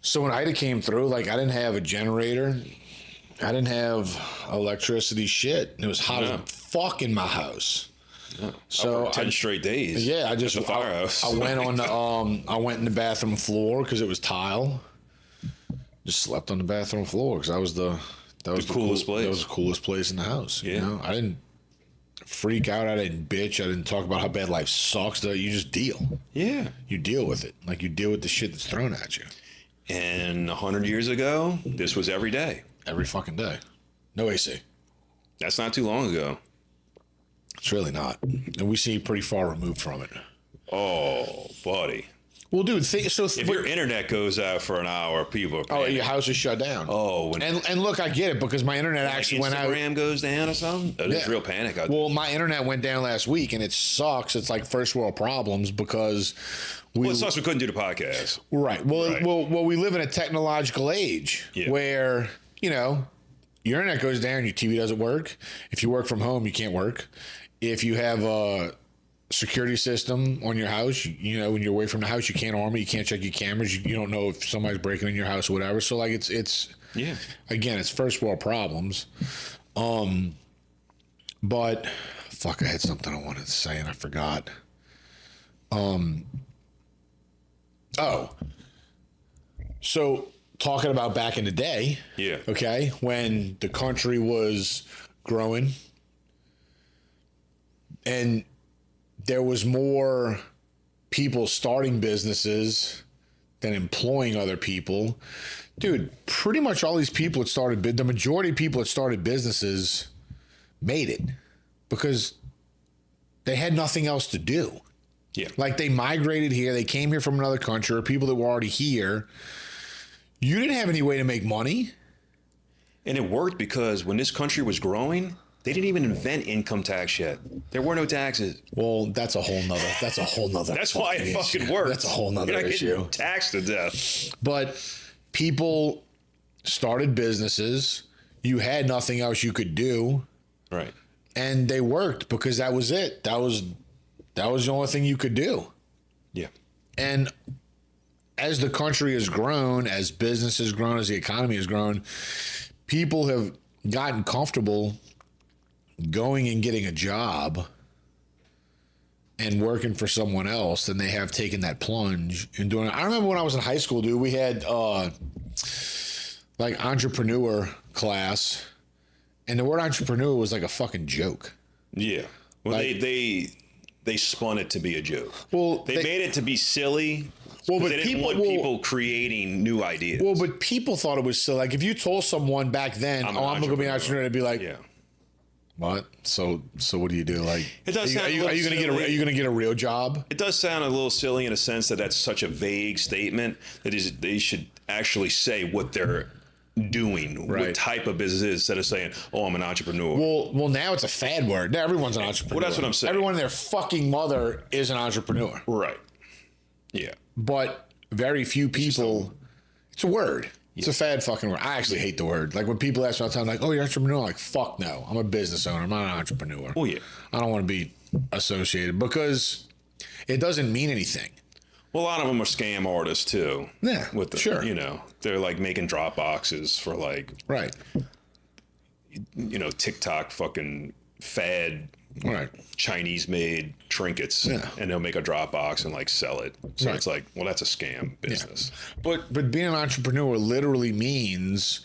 Speaker 1: So when Ida came through, like, I didn't have a generator. I didn't have electricity shit. It was hot as fuck in my house.
Speaker 2: Yeah.
Speaker 1: So
Speaker 2: 10 straight days.
Speaker 1: Yeah, I just
Speaker 2: at the firehouse.
Speaker 1: I went on the I went in the bathroom floor because it was tile. Just slept on the bathroom floor because that was the
Speaker 2: coolest place.
Speaker 1: That was the coolest place in the house.
Speaker 2: Yeah.
Speaker 1: You know, I didn't freak out. I didn't bitch. I didn't talk about how bad life sucks. You just deal.
Speaker 2: Yeah.
Speaker 1: You deal with it. Like you deal with the shit that's thrown at you.
Speaker 2: And 100 years ago, this was every day.
Speaker 1: Every fucking day. No AC.
Speaker 2: That's not too long ago.
Speaker 1: It's really not. And we seem pretty far removed from it.
Speaker 2: Oh, buddy.
Speaker 1: Well, dude,
Speaker 2: if your internet goes out for an hour, people are panicking.
Speaker 1: Your house is shut down.
Speaker 2: Oh.
Speaker 1: And look, I get it because my internet actually went out.
Speaker 2: Instagram goes down or something? There's real panic out there.
Speaker 1: Well, my internet went down last week, and it sucks. It's like first world problems because
Speaker 2: it sucks we couldn't do the podcast.
Speaker 1: Right. Well, we live in a technological age where, you know, your internet goes down, your TV doesn't work. If you work from home, you can't work. If you have a security system on your house, you know, when you're away from the house, you can't arm it, you can't check your cameras, you don't know if somebody's breaking in your house or whatever. So like it's again, it's first world problems. But fuck, I had something I wanted to say and I forgot. So talking about back in the day, okay, when the country was growing and there was more people starting businesses than employing other people. Dude, pretty much all these people that started, the majority of people that started businesses made it because they had nothing else to do.
Speaker 2: Yeah.
Speaker 1: Like they migrated here, they came here from another country, or people that were already here. You didn't have any way to make money.
Speaker 2: And it worked because when this country was growing, they didn't even invent income tax yet. There were no taxes.
Speaker 1: Well, that's a whole nother.
Speaker 2: That's why it fucking works.
Speaker 1: That's a whole nother issue.
Speaker 2: Taxed to death.
Speaker 1: But people started businesses. You had nothing else you could do.
Speaker 2: Right.
Speaker 1: And they worked because that was it. That was the only thing you could do.
Speaker 2: Yeah.
Speaker 1: And as the country has grown, as business has grown, as the economy has grown, people have gotten comfortable going and getting a job and working for someone else, and they have taken that plunge and doing it. I remember when I was in high school, dude, we had like entrepreneur class, and the word entrepreneur was like a fucking joke.
Speaker 2: Yeah. Well,
Speaker 1: like,
Speaker 2: they spun it to be a joke.
Speaker 1: Well,
Speaker 2: they made it to be silly.
Speaker 1: Well, but
Speaker 2: they didn't want people creating new ideas.
Speaker 1: Well, but people thought it was silly. Like if you told someone back then, I'm going to be an entrepreneur, they'd be like,
Speaker 2: yeah.
Speaker 1: What? So what do you do? Like,
Speaker 2: it does sound
Speaker 1: are you going to get a real job?
Speaker 2: It does sound a little silly in a sense that that's such a vague statement that they should actually say what they're doing,
Speaker 1: Right.
Speaker 2: what type of business it is, instead of saying, "Oh, I'm an entrepreneur."
Speaker 1: Well, now it's a fad word. Now everyone's an entrepreneur.
Speaker 2: Well, that's what I'm saying.
Speaker 1: Everyone and their fucking mother is an entrepreneur.
Speaker 2: Right. Yeah.
Speaker 1: But very few people. It's a word. It's a fad fucking word. I actually hate the word. Like when people ask me all the time, like, "Oh, you're an entrepreneur?" I'm like, fuck no. I'm a business owner. I'm not an entrepreneur.
Speaker 2: Oh yeah.
Speaker 1: I don't want to be associated because it doesn't mean anything.
Speaker 2: Well, a lot of them are scam artists too.
Speaker 1: Yeah,
Speaker 2: with the,
Speaker 1: sure.
Speaker 2: You know, they're like making drop boxes for like,
Speaker 1: Right.
Speaker 2: you know, TikTok fucking fad
Speaker 1: Right.
Speaker 2: Chinese made trinkets,
Speaker 1: Yeah.
Speaker 2: and they'll make a drop box and like sell it. So
Speaker 1: Right.
Speaker 2: it's like, well, that's a scam business.
Speaker 1: But being an entrepreneur literally means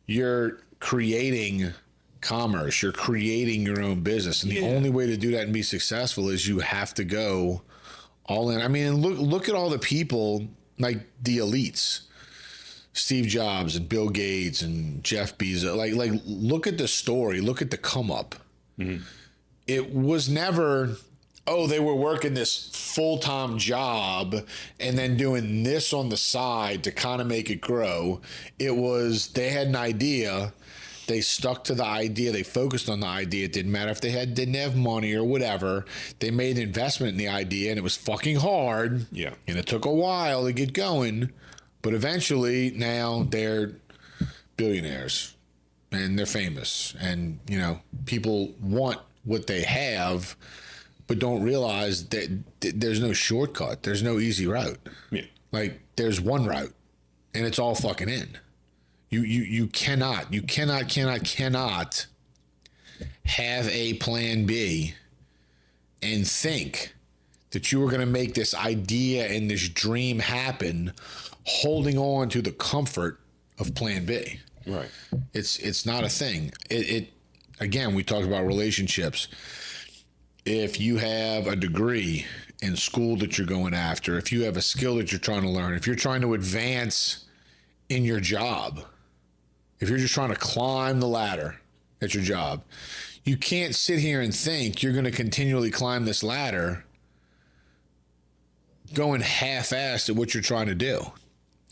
Speaker 1: you're creating commerce. You're creating your own business, and the only way to do that and be successful is you have to go all in. I mean, and look at all the people like the elites, Steve Jobs and Bill Gates and Jeff Bezos. Like look at the story. Look at the come up. Mm-hmm. It was never, oh, they were working this full-time job and then doing this on the side to kind of make it grow. It was, they had an idea. They stuck to the idea. They focused on the idea. It didn't matter if they didn't have money or whatever. They made an investment in the idea, and it was fucking hard.
Speaker 2: Yeah.
Speaker 1: And it took a while to get going. But eventually, now they're billionaires. And they're famous. And, you know, people want what they have, but don't realize that there's no shortcut. There's no easy route.
Speaker 2: Yeah.
Speaker 1: Like, there's one route, and it's all fucking in. You cannot have a plan B and think that you are going to make this idea and this dream happen holding on to the comfort of plan B.
Speaker 2: Right.
Speaker 1: It's not a thing. It again, we talked about relationships. If you have a degree in school that you're going after, if you have a skill that you're trying to learn, if you're trying to advance in your job, if you're just trying to climb the ladder at your job, you can't sit here and think you're going to continually climb this ladder going half-assed at what you're trying to do.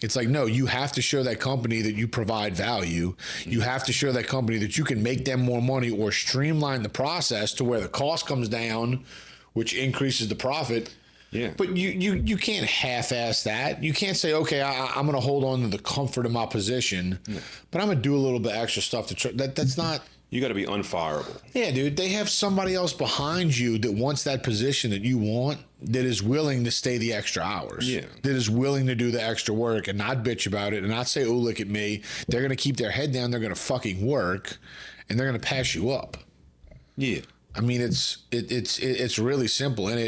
Speaker 1: It's like, no, you have to show that company that you provide value. You have to show that company that you can make them more money or streamline the process to where the cost comes down, which increases the profit.
Speaker 2: Yeah.
Speaker 1: But you can't half-ass that. You can't say, okay, I'm going to hold on to the comfort of my position, but I'm going to do a little bit extra stuff to try. That's not.
Speaker 2: You got to be unfireable.
Speaker 1: Yeah, dude. They have somebody else behind you that wants that position that you want, that is willing to stay the extra hours.
Speaker 2: Yeah.
Speaker 1: That is willing to do the extra work and not bitch about it and not say, oh, look at me. They're going to keep their head down. They're going to fucking work, and they're going to pass you up.
Speaker 2: Yeah.
Speaker 1: I mean, it's really simple, and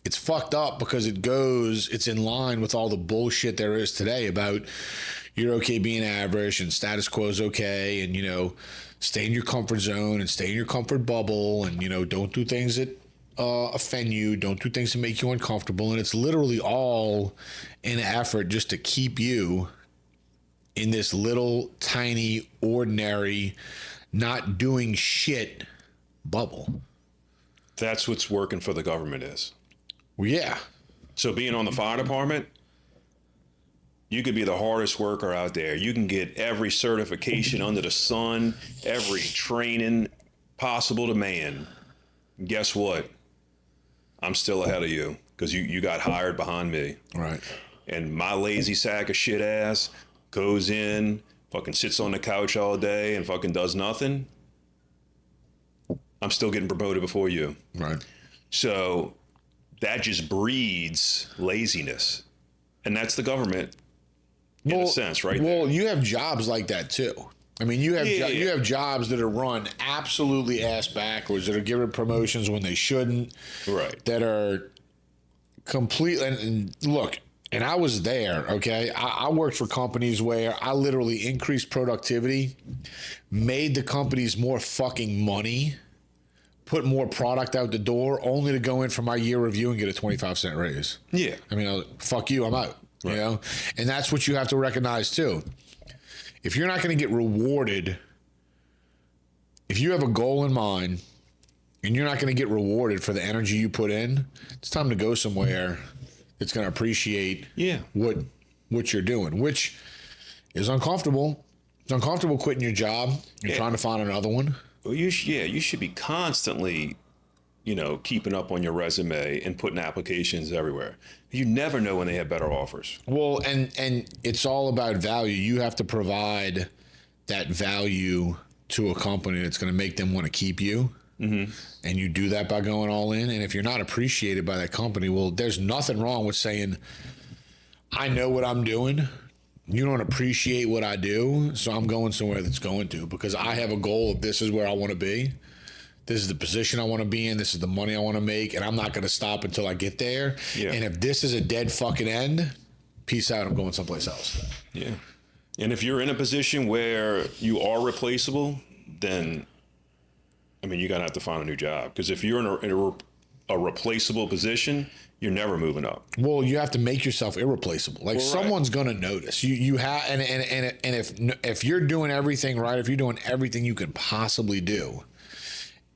Speaker 1: it's fucked up because it's in line with all the bullshit there is today about you're okay being average and status quo is okay, and, you know, stay in your comfort zone and stay in your comfort bubble, and, you know, don't do things that offend you, don't do things that make you uncomfortable. And it's literally all an effort just to keep you in this little tiny ordinary not doing shit bubble.
Speaker 2: That's what's working for the government is.
Speaker 1: Well, yeah.
Speaker 2: So being on the fire department, you could be the hardest worker out there. You can get every certification under the sun, every training possible to man. Guess what? I'm still ahead of you because you got hired behind me.
Speaker 1: Right.
Speaker 2: And my lazy sack of shit ass goes in, fucking sits on the couch all day and fucking does nothing. I'm still getting promoted before you.
Speaker 1: Right.
Speaker 2: So that just breeds laziness. And that's the government in a sense, right?
Speaker 1: Well, you have jobs like that too. I mean, you have you have jobs that are run absolutely ass backwards, that are given promotions when they shouldn't.
Speaker 2: Right.
Speaker 1: That are complete. And look, and I was there, okay? I worked for companies where I literally increased productivity, made the companies more fucking money, put more product out the door, only to go in for my year review and get a 25-cent raise.
Speaker 2: Yeah.
Speaker 1: I mean, fuck you, I'm out. Right. You know? And that's what you have to recognize too. If you're not going to get rewarded, if you have a goal in mind and you're not going to get rewarded for the energy you put in, it's time to go somewhere that's going to appreciate what what you're doing, which is uncomfortable. It's uncomfortable quitting your job and trying to find another one.
Speaker 2: Well, you should be constantly, keeping up on your resume and putting applications everywhere. You never know when they have better offers.
Speaker 1: Well, and it's all about value. You have to provide that value to a company that's going to make them want to keep you. Mm-hmm. And you do that by going all in. And if you're not appreciated by that company, well, there's nothing wrong with saying, I know what I'm doing. You don't appreciate what I do, so I'm going somewhere that's going to, because I have a goal of this is where I want to be. This is the position I want to be in. This is the money I want to make, and I'm not going to stop until I get there. Yeah. And if this is a dead fucking end, peace out. I'm going someplace else.
Speaker 2: Yeah. And if you're in a position where you are replaceable, then, you're going to have to find a new job. Because if you're in a replaceable position, you're never moving up.
Speaker 1: Well, you have to make yourself irreplaceable. Like, someone's going to notice. You have, and if you're doing everything right, if you're doing everything you can possibly do,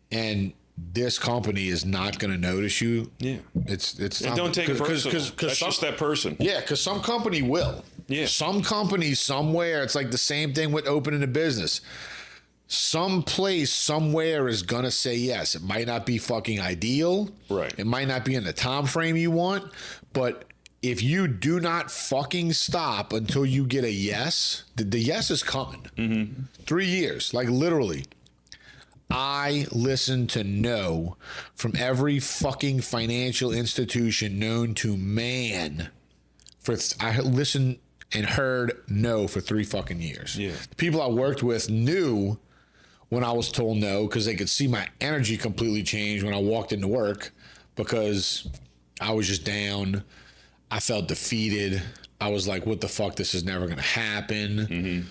Speaker 1: and this company is not going to notice you, it's
Speaker 2: and don't take it personal. That's just that person.
Speaker 1: Yeah, because some company will. Yeah. Some company somewhere, it's like the same thing with opening a business. Some place somewhere is gonna say yes. It might not be fucking ideal.
Speaker 2: Right.
Speaker 1: It might not be in the time frame you want, but if you do not fucking stop until you get a yes, the yes is coming. Mm-hmm. 3 years, like literally. I listen to no from every fucking financial institution known to man. I listened and heard no for 3 fucking years.
Speaker 2: Yeah.
Speaker 1: The people I worked with knew when I was told no, because they could see my energy completely change when I walked into work, because I was just down. I felt defeated. I was like, what the fuck? This is never going to happen. Mm-hmm.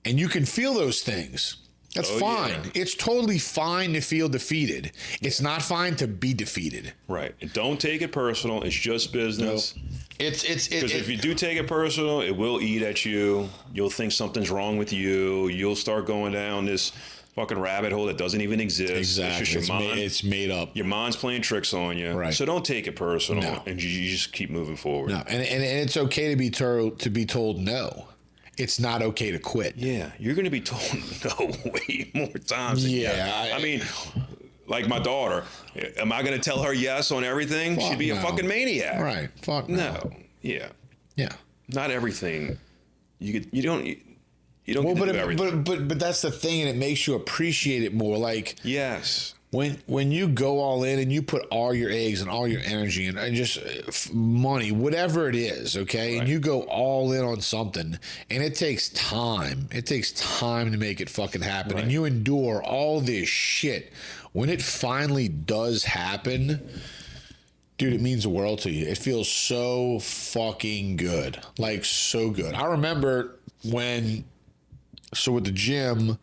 Speaker 1: And you can feel those things. That's fine. Yeah. It's totally fine to feel defeated. It's not fine to be defeated.
Speaker 2: Right. And don't take it personal. It's just business.
Speaker 1: No. Because
Speaker 2: if you do take it personal, it will eat at you. You'll think something's wrong with you. You'll start going down this fucking rabbit hole that doesn't even exist.
Speaker 1: Exactly.
Speaker 2: It's just your mind.
Speaker 1: It's made up.
Speaker 2: Your mind's playing tricks on you.
Speaker 1: Right.
Speaker 2: So don't take it personal, and you just keep moving forward.
Speaker 1: No. And it's okay to be told no. It's not okay to quit.
Speaker 2: Yeah, you're going to be told no way more times than yes. I mean, like my daughter, am I going to tell her yes on everything? She'd be a fucking maniac.
Speaker 1: Right. Fuck no.
Speaker 2: Yeah.
Speaker 1: Yeah.
Speaker 2: Not everything. You don't get to do everything.
Speaker 1: But that's the thing, and it makes you appreciate it more. Like,
Speaker 2: yes.
Speaker 1: When you go all in and you put all your eggs and all your energy and just money, whatever it is, okay, right. And you go all in on something, and it takes time. It takes time to make it fucking happen, right. And you endure all this shit. When it finally does happen, dude, it means the world to you. It feels so fucking good, like so good. I remember with the gym,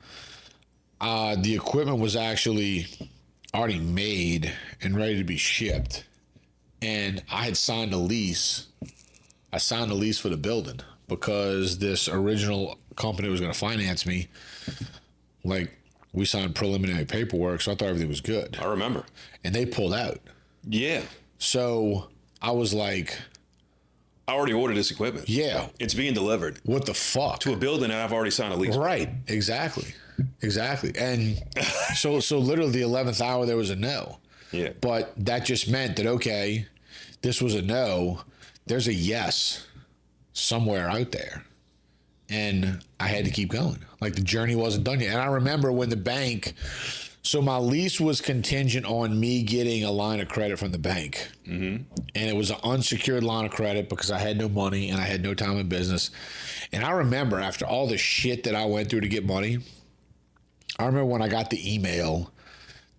Speaker 1: the equipment was actually already made and ready to be shipped, and I had signed a lease. I signed a lease for the building because this original company was going to finance me. Like, we signed preliminary paperwork, so I thought everything was good.
Speaker 2: I remember.
Speaker 1: And they pulled out.
Speaker 2: Yeah.
Speaker 1: So I was like,
Speaker 2: I already ordered this equipment.
Speaker 1: Yeah.
Speaker 2: It's being delivered.
Speaker 1: What the fuck?
Speaker 2: To a building that I've already signed a lease.
Speaker 1: Right. Exactly. And so literally the 11th hour there was a no.
Speaker 2: Yeah.
Speaker 1: But that just meant that, okay, this was a no. There's a yes somewhere out there. And I had to keep going. Like, the journey wasn't done yet. And I remember when the bank, so my lease was contingent on me getting a line of credit from the bank. Mm-hmm. And it was an unsecured line of credit because I had no money and I had no time in business. And I remember after all the shit that I went through to get money, I remember when I got the email,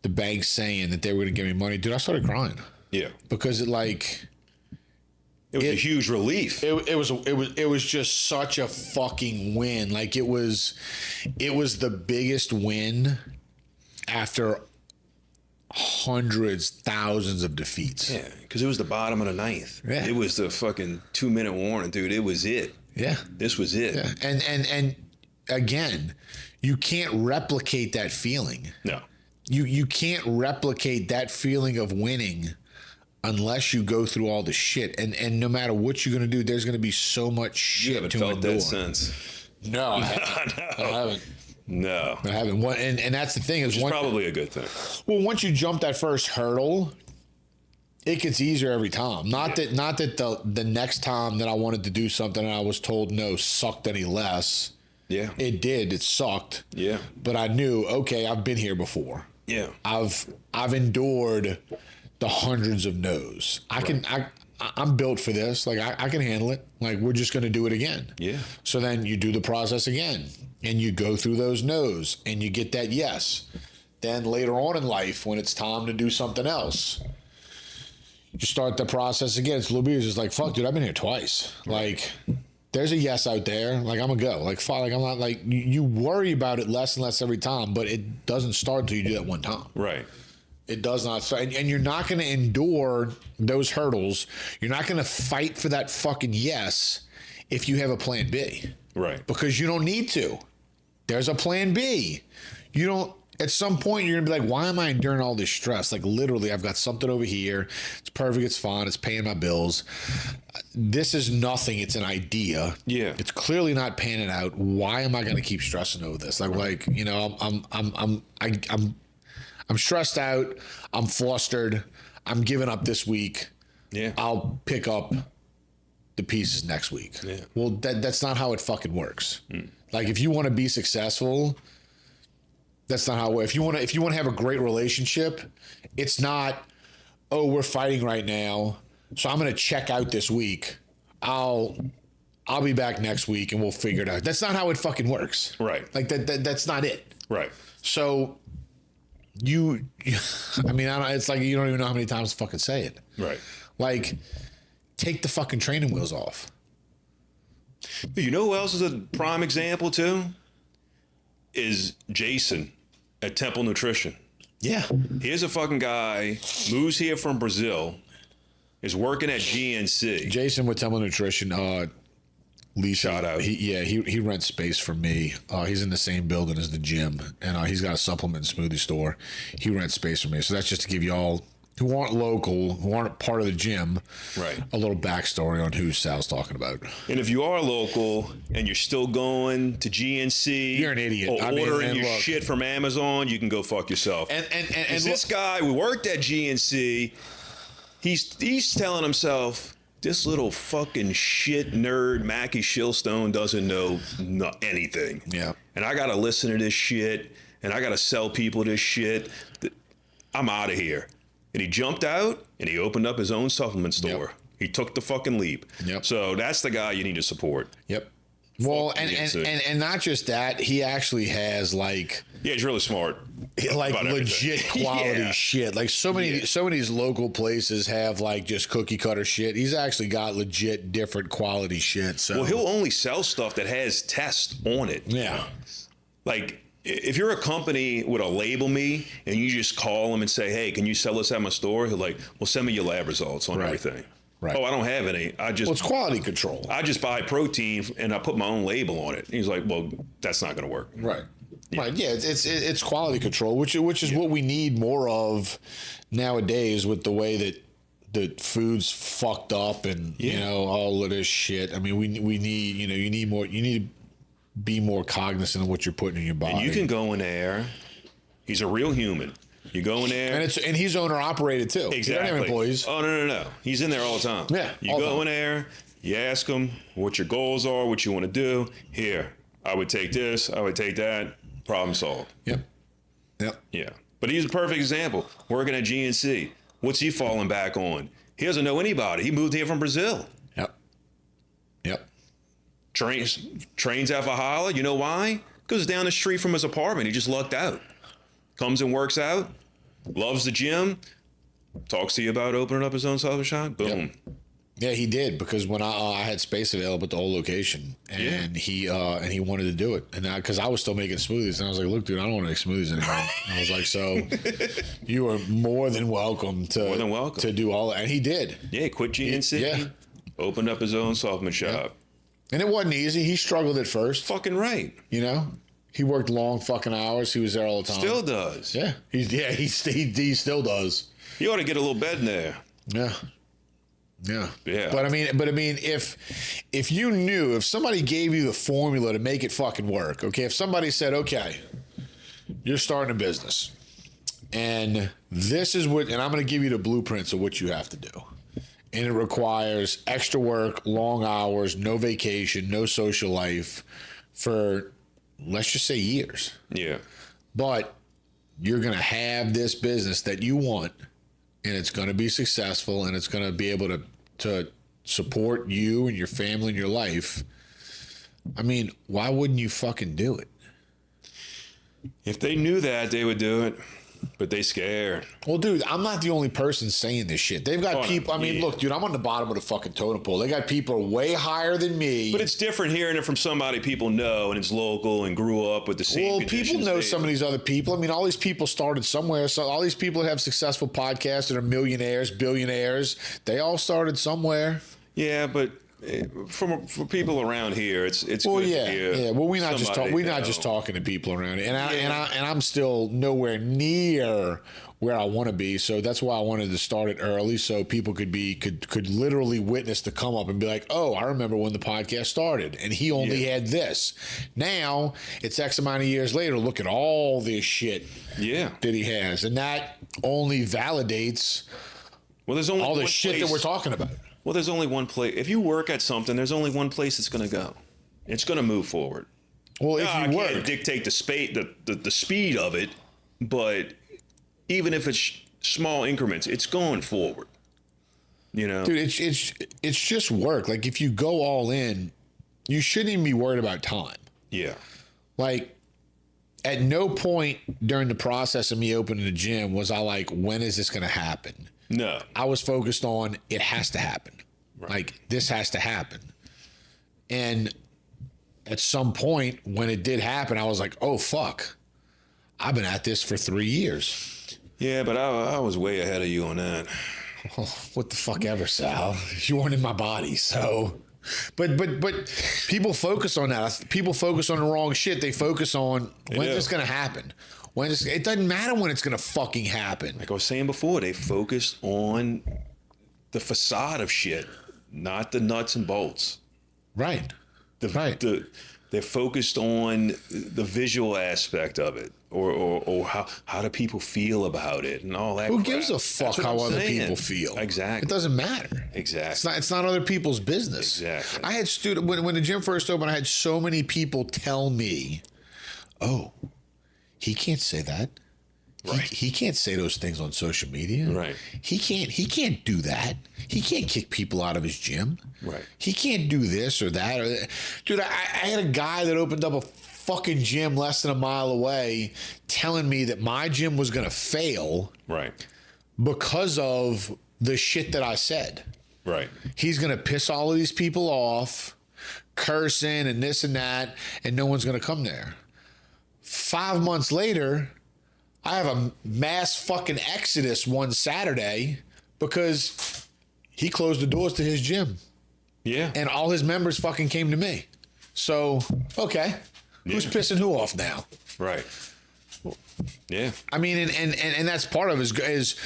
Speaker 1: the bank saying that they were going to give me money, dude, I started crying.
Speaker 2: Yeah.
Speaker 1: Because it was
Speaker 2: a huge relief.
Speaker 1: It was just such a fucking win. Like, it was the biggest win after hundreds, thousands of defeats.
Speaker 2: Yeah, because it was the bottom of the ninth. Yeah. It was the fucking 2-minute warning, dude. It was it.
Speaker 1: Yeah.
Speaker 2: This was it.
Speaker 1: Yeah. And again, you can't replicate that feeling.
Speaker 2: No.
Speaker 1: You can't replicate that feeling of winning unless you go through all the shit. And no matter what you're going to do, there's going to be so much shit
Speaker 2: You haven't
Speaker 1: to
Speaker 2: felt
Speaker 1: endure.
Speaker 2: that since.
Speaker 1: No, I haven't.
Speaker 2: No.
Speaker 1: I haven't. And that's the thing is,
Speaker 2: Which is probably a good thing.
Speaker 1: well, once you jump that first hurdle, it gets easier every time. Not that the next time that I wanted to do something and I was told no sucked any less.
Speaker 2: Yeah.
Speaker 1: It did. It sucked.
Speaker 2: Yeah.
Speaker 1: But I knew, okay, I've been here before.
Speaker 2: Yeah.
Speaker 1: I've endured the hundreds of no's. I'm built for this. Like I can handle it. Like we're just going to do it again.
Speaker 2: Yeah.
Speaker 1: So then you do the process again and you go through those no's and you get that yes. Then later on in life, when it's time to do something else, you start the process again. It's a little bit just like, fuck, dude, I've been here twice. Like, there's a yes out there. Like, I'm gonna go. Like, fuck, like I'm not like you worry about it less and less every time, but it doesn't start until you do that one time.
Speaker 2: Right.
Speaker 1: It does not start, and you're not going to endure those hurdles. You're not going to fight for that fucking yes if you have a plan B.
Speaker 2: Right.
Speaker 1: Because you don't need to. There's a plan B. You don't. At some point, you're going to be like, why am I enduring all this stress? Like, literally, I've got something over here. It's perfect. It's fine. It's paying my bills. This is nothing. It's an idea.
Speaker 2: Yeah.
Speaker 1: It's clearly not panning out. Why am I going to keep stressing over this? Like, you know, I'm stressed out. I'm flustered. I'm giving up this week.
Speaker 2: Yeah.
Speaker 1: I'll pick up the pieces next week.
Speaker 2: Yeah.
Speaker 1: Well, that's not how it fucking works. Like, if you want to be successful, that's not how it works. If you want to have a great relationship, it's not, oh, we're fighting right now, so I'm going to check out this week. I'll be back next week and we'll figure it out. That's not how it fucking works.
Speaker 2: Right.
Speaker 1: Like that's not it.
Speaker 2: Right.
Speaker 1: So I mean, it's like you don't even know how many times to fucking say it.
Speaker 2: Right.
Speaker 1: Like, take the fucking training wheels off.
Speaker 2: You know who else is a prime example too? Is Jason at Temple Nutrition.
Speaker 1: Yeah.
Speaker 2: Here's a fucking guy, moves here from Brazil, is working at GNC.
Speaker 1: Jason with Temple Nutrition, Lee
Speaker 2: Shout out.
Speaker 1: He rents space for me. He's in the same building as the gym, and he's got a supplement smoothie store. He rents space for me. So that's just to give y'all who aren't local, who aren't part of the gym,
Speaker 2: Right.
Speaker 1: a little backstory on who Sal's talking about.
Speaker 2: And if you are local and you're still going to GNC,
Speaker 1: You're an idiot.
Speaker 2: Or
Speaker 1: I mean,
Speaker 2: ordering
Speaker 1: and
Speaker 2: your
Speaker 1: look.
Speaker 2: shit from Amazon, you can go fuck yourself.
Speaker 1: And
Speaker 2: this guy who worked at GNC, he's telling himself, this little fucking shit nerd Mackie Shilstone doesn't know anything.
Speaker 1: Yeah.
Speaker 2: And I gotta listen to this shit, and I gotta sell people this shit. I'm out of here. And he jumped out and he opened up his own supplement store.
Speaker 1: Yep.
Speaker 2: He took the fucking leap.
Speaker 1: Yep.
Speaker 2: So that's the guy you need to support.
Speaker 1: Yep. Well,
Speaker 2: GNC.
Speaker 1: and not just that, he actually has like
Speaker 2: Yeah, he's really smart.
Speaker 1: like
Speaker 2: about
Speaker 1: legit
Speaker 2: everything.
Speaker 1: quality
Speaker 2: Yeah.
Speaker 1: shit. Like so many of these local places have like just cookie cutter shit. He's actually got legit different quality shit. So
Speaker 2: Well, he'll only sell stuff that has tests on it.
Speaker 1: yeah.
Speaker 2: Like, if you're a company with a label me and you just call him and say, hey, can you sell this at my store? He'll like, well, send me your lab results on
Speaker 1: Right.
Speaker 2: everything.
Speaker 1: Right.
Speaker 2: Oh, I don't have any.
Speaker 1: Well, it's quality control.
Speaker 2: I just buy protein and I put my own label on it. And he's like, well, that's not going to work.
Speaker 1: Right. Right. Yeah. It's quality control, which is what we need more of nowadays with the way that the food's fucked up and you know all of this shit. I mean, we need you need more. You need to be more cognizant of what you're putting in your body.
Speaker 2: And you can go in there. He's a real human. You go in there.
Speaker 1: and he's owner operated too.
Speaker 2: Exactly.
Speaker 1: He don't have employees.
Speaker 2: Oh, no. He's in there all the time.
Speaker 1: Yeah,
Speaker 2: You
Speaker 1: all the
Speaker 2: go
Speaker 1: time.
Speaker 2: in there, you ask him what your goals are, what you want to do. Here, I would take this, I would take that. Problem solved.
Speaker 1: Yep. Yep.
Speaker 2: Yeah. But he's a perfect example. Working at GNC. What's he falling back on? He doesn't know anybody. He moved here from Brazil.
Speaker 1: Yep. Yep.
Speaker 2: Trains at Valhalla. You know why? Goes down the street from his apartment. He just lucked out. Comes and works out. Loves the gym. Talks to you about opening up his own supplement shop. Boom.
Speaker 1: Yeah, he did because when I had space available at the old location, and he wanted to do it, and because I was still making smoothies, and I was like, "Look, dude, I don't want to make smoothies anymore." And I was like, "So, you are more than welcome to do all," and he did.
Speaker 2: Yeah, he quit GNC.
Speaker 1: Yeah.
Speaker 2: Opened up his own supplement shop.
Speaker 1: And it wasn't easy. He struggled at first.
Speaker 2: Fucking right.
Speaker 1: You know, he worked long fucking hours. He was there all the time.
Speaker 2: Still does.
Speaker 1: Yeah. He still does.
Speaker 2: You ought to get a little bed in there.
Speaker 1: Yeah. Yeah.
Speaker 2: Yeah.
Speaker 1: But I mean, if you knew, if somebody gave you the formula to make it fucking work, okay, if somebody said, okay, you're starting a business and this is what, and I'm going to give you the blueprints of what you have to do. And it requires extra work, long hours, no vacation, no social life for, let's just say, years.
Speaker 2: Yeah.
Speaker 1: But you're going to have this business that you want, and it's going to be successful, and it's going to be able to support you and your family and your life. I mean, why wouldn't you fucking do it?
Speaker 2: If they knew that, they would do it. But they scared.
Speaker 1: Well, dude, I'm not the only person saying this shit. They've got people. I mean, look, dude, I'm on the bottom of the fucking totem pole. They got people way higher than me.
Speaker 2: But it's different hearing it from somebody people know and it's local and grew up with the same.
Speaker 1: Well, people know some of these other people. I mean, all these people started somewhere. So all these people that have successful podcasts that are millionaires, billionaires, they all started somewhere.
Speaker 2: Yeah, but for people around here, it's
Speaker 1: well,
Speaker 2: good
Speaker 1: yeah,
Speaker 2: to hear.
Speaker 1: yeah. Well, we're not just talking to people around here, and I'm still nowhere near where I want to be. So that's why I wanted to start it early, so people could literally witness the come up and be like, oh, I remember when the podcast started, and he only had this. Now it's X amount of years later. Look at all this shit that he has, and that only validates
Speaker 2: there's only
Speaker 1: all the shit that we're talking about.
Speaker 2: Well, there's only one place. If you work at something, there's only one place it's going to go. It's going to move forward.
Speaker 1: Well, if you work,
Speaker 2: can't dictate the speed of it, but even if it's small increments, it's going forward. You know,
Speaker 1: dude, it's just work. Like if you go all in, you shouldn't even be worried about time.
Speaker 2: Yeah.
Speaker 1: Like at no point during the process of me opening the gym was I like, when is this going to happen?
Speaker 2: No.
Speaker 1: I was focused on it has to happen. Right. Like this has to happen. And at some point when it did happen, I was like, oh, fuck. I've been at this for 3 years.
Speaker 2: Yeah, but I was way ahead of you on that.
Speaker 1: Oh, what the fuck ever, Sal. You weren't in my body, so... But people focus on that. People focus on the wrong shit. They focus on when's this going to happen. It doesn't matter when it's going to fucking happen.
Speaker 2: Like I was saying before, they focused on the facade of shit, not the nuts and bolts.
Speaker 1: Right.
Speaker 2: They're focused on the visual aspect of it, or how do people feel about it, and all that.
Speaker 1: Who
Speaker 2: crap.
Speaker 1: gives a fuck how other people feel?
Speaker 2: Exactly.
Speaker 1: It doesn't matter.
Speaker 2: Exactly.
Speaker 1: It's not other people's business.
Speaker 2: Exactly.
Speaker 1: I had when the gym first opened, I had so many people tell me, "Oh, he can't say that. Right. He can't say those things on social media.
Speaker 2: Right.
Speaker 1: He can't do that. He can't kick people out of his gym.
Speaker 2: Right.
Speaker 1: He can't do this or that. Dude, I had a guy that opened up a fucking gym less than a mile away telling me that my gym was going to fail.
Speaker 2: Right.
Speaker 1: Because of the shit that I said.
Speaker 2: Right.
Speaker 1: He's going to piss all of these people off, cursing and this and that, and no one's going to come there. 5 months later, I have a mass fucking exodus one Saturday because he closed the doors to his gym. Yeah. And all his members fucking came to me. So, okay. Yeah. Who's pissing who off now?
Speaker 2: Right. Yeah.
Speaker 1: I mean, and that's part of it is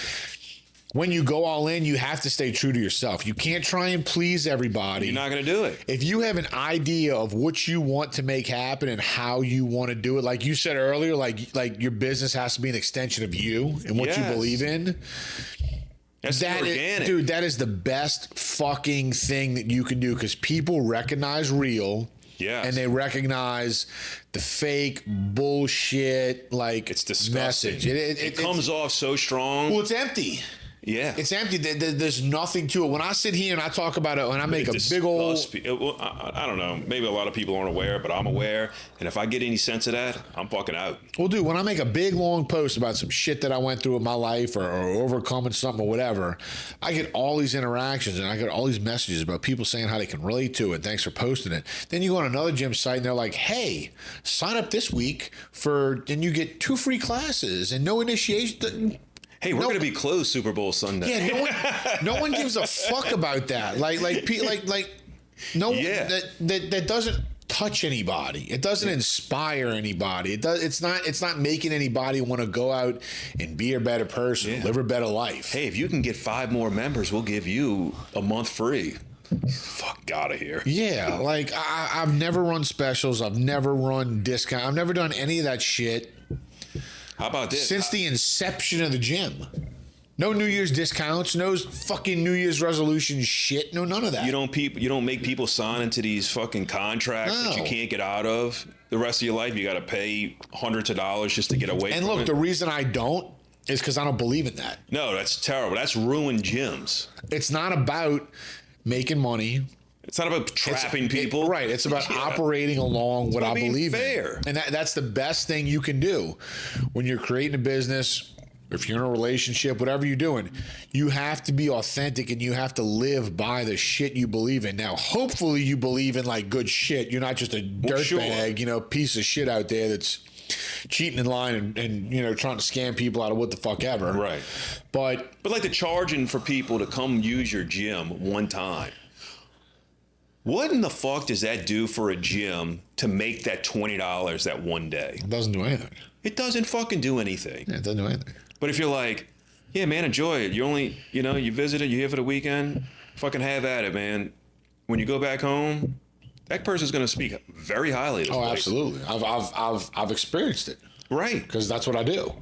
Speaker 1: when you go all in, you have to stay true to yourself. You can't try and please everybody.
Speaker 2: You're not going to do it.
Speaker 1: If you have an idea of what you want to make happen and how you want to do it, like you said earlier, like your business has to be an extension of you and what you believe in. That is the best fucking thing that you can do because people recognize real.
Speaker 2: Yes.
Speaker 1: And they recognize the fake bullshit, like
Speaker 2: it's disgusting.
Speaker 1: Message.
Speaker 2: It comes off so strong.
Speaker 1: Well, it's empty.
Speaker 2: Yeah.
Speaker 1: It's empty. There's nothing to it. When I sit here and I talk about it, when I make a big old...
Speaker 2: I don't know. Maybe a lot of people aren't aware, but I'm aware. And if I get any sense of that, I'm fucking out.
Speaker 1: Well, dude, when I make a big, long post about some shit that I went through in my life or overcoming something or whatever, I get all these interactions and I get all these messages about people saying how they can relate to it. Thanks for posting it. Then you go on another gym site and they're like, hey, sign up this week and you get 2 free classes and no initiation...
Speaker 2: Hey, we're going to be closed Super Bowl Sunday.
Speaker 1: Yeah, no one gives a fuck about that. Like no one that doesn't touch anybody. It doesn't inspire anybody. It's not making anybody want to go out and be a better person, live a better life.
Speaker 2: Hey, if you can get 5 more members, we'll give you a month free. Fuck out of here.
Speaker 1: Yeah, like I've never run specials. I've never run discount. I've never done any of that shit.
Speaker 2: How about this?
Speaker 1: Since the inception of the gym. No New Year's discounts, no fucking New Year's resolution shit, no none of that.
Speaker 2: You don't make people sign into these fucking contracts that you can't get out of. The rest of your life, you got to pay hundreds of dollars just to get away from it.
Speaker 1: And look, the reason I don't is because I don't believe in that.
Speaker 2: No, that's terrible. That's ruined gyms.
Speaker 1: It's not about making money.
Speaker 2: It's not about trapping people.
Speaker 1: Right. It's about operating along what I believe
Speaker 2: fair.
Speaker 1: in. And that's the best thing you can do when you're creating a business. If you're in a relationship, whatever you're doing, you have to be authentic and you have to live by the shit you believe in. Now, hopefully you believe in like good shit. You're not just a dirtbag, piece of shit out there that's cheating in line and trying to scam people out of what the fuck ever.
Speaker 2: Right.
Speaker 1: But
Speaker 2: like the charging for people to come use your gym one time. What in the fuck does that do for a gym to make that $20 that one day?
Speaker 1: It doesn't do anything.
Speaker 2: It doesn't fucking do anything.
Speaker 1: Yeah, it doesn't do anything.
Speaker 2: But if you're like, yeah, man, enjoy it. You only, you visit it, you're here for the weekend, fucking have at it, man. When you go back home, that person's going to speak very highly of this place.
Speaker 1: Absolutely. I've experienced it.
Speaker 2: Right.
Speaker 1: Because that's what I do.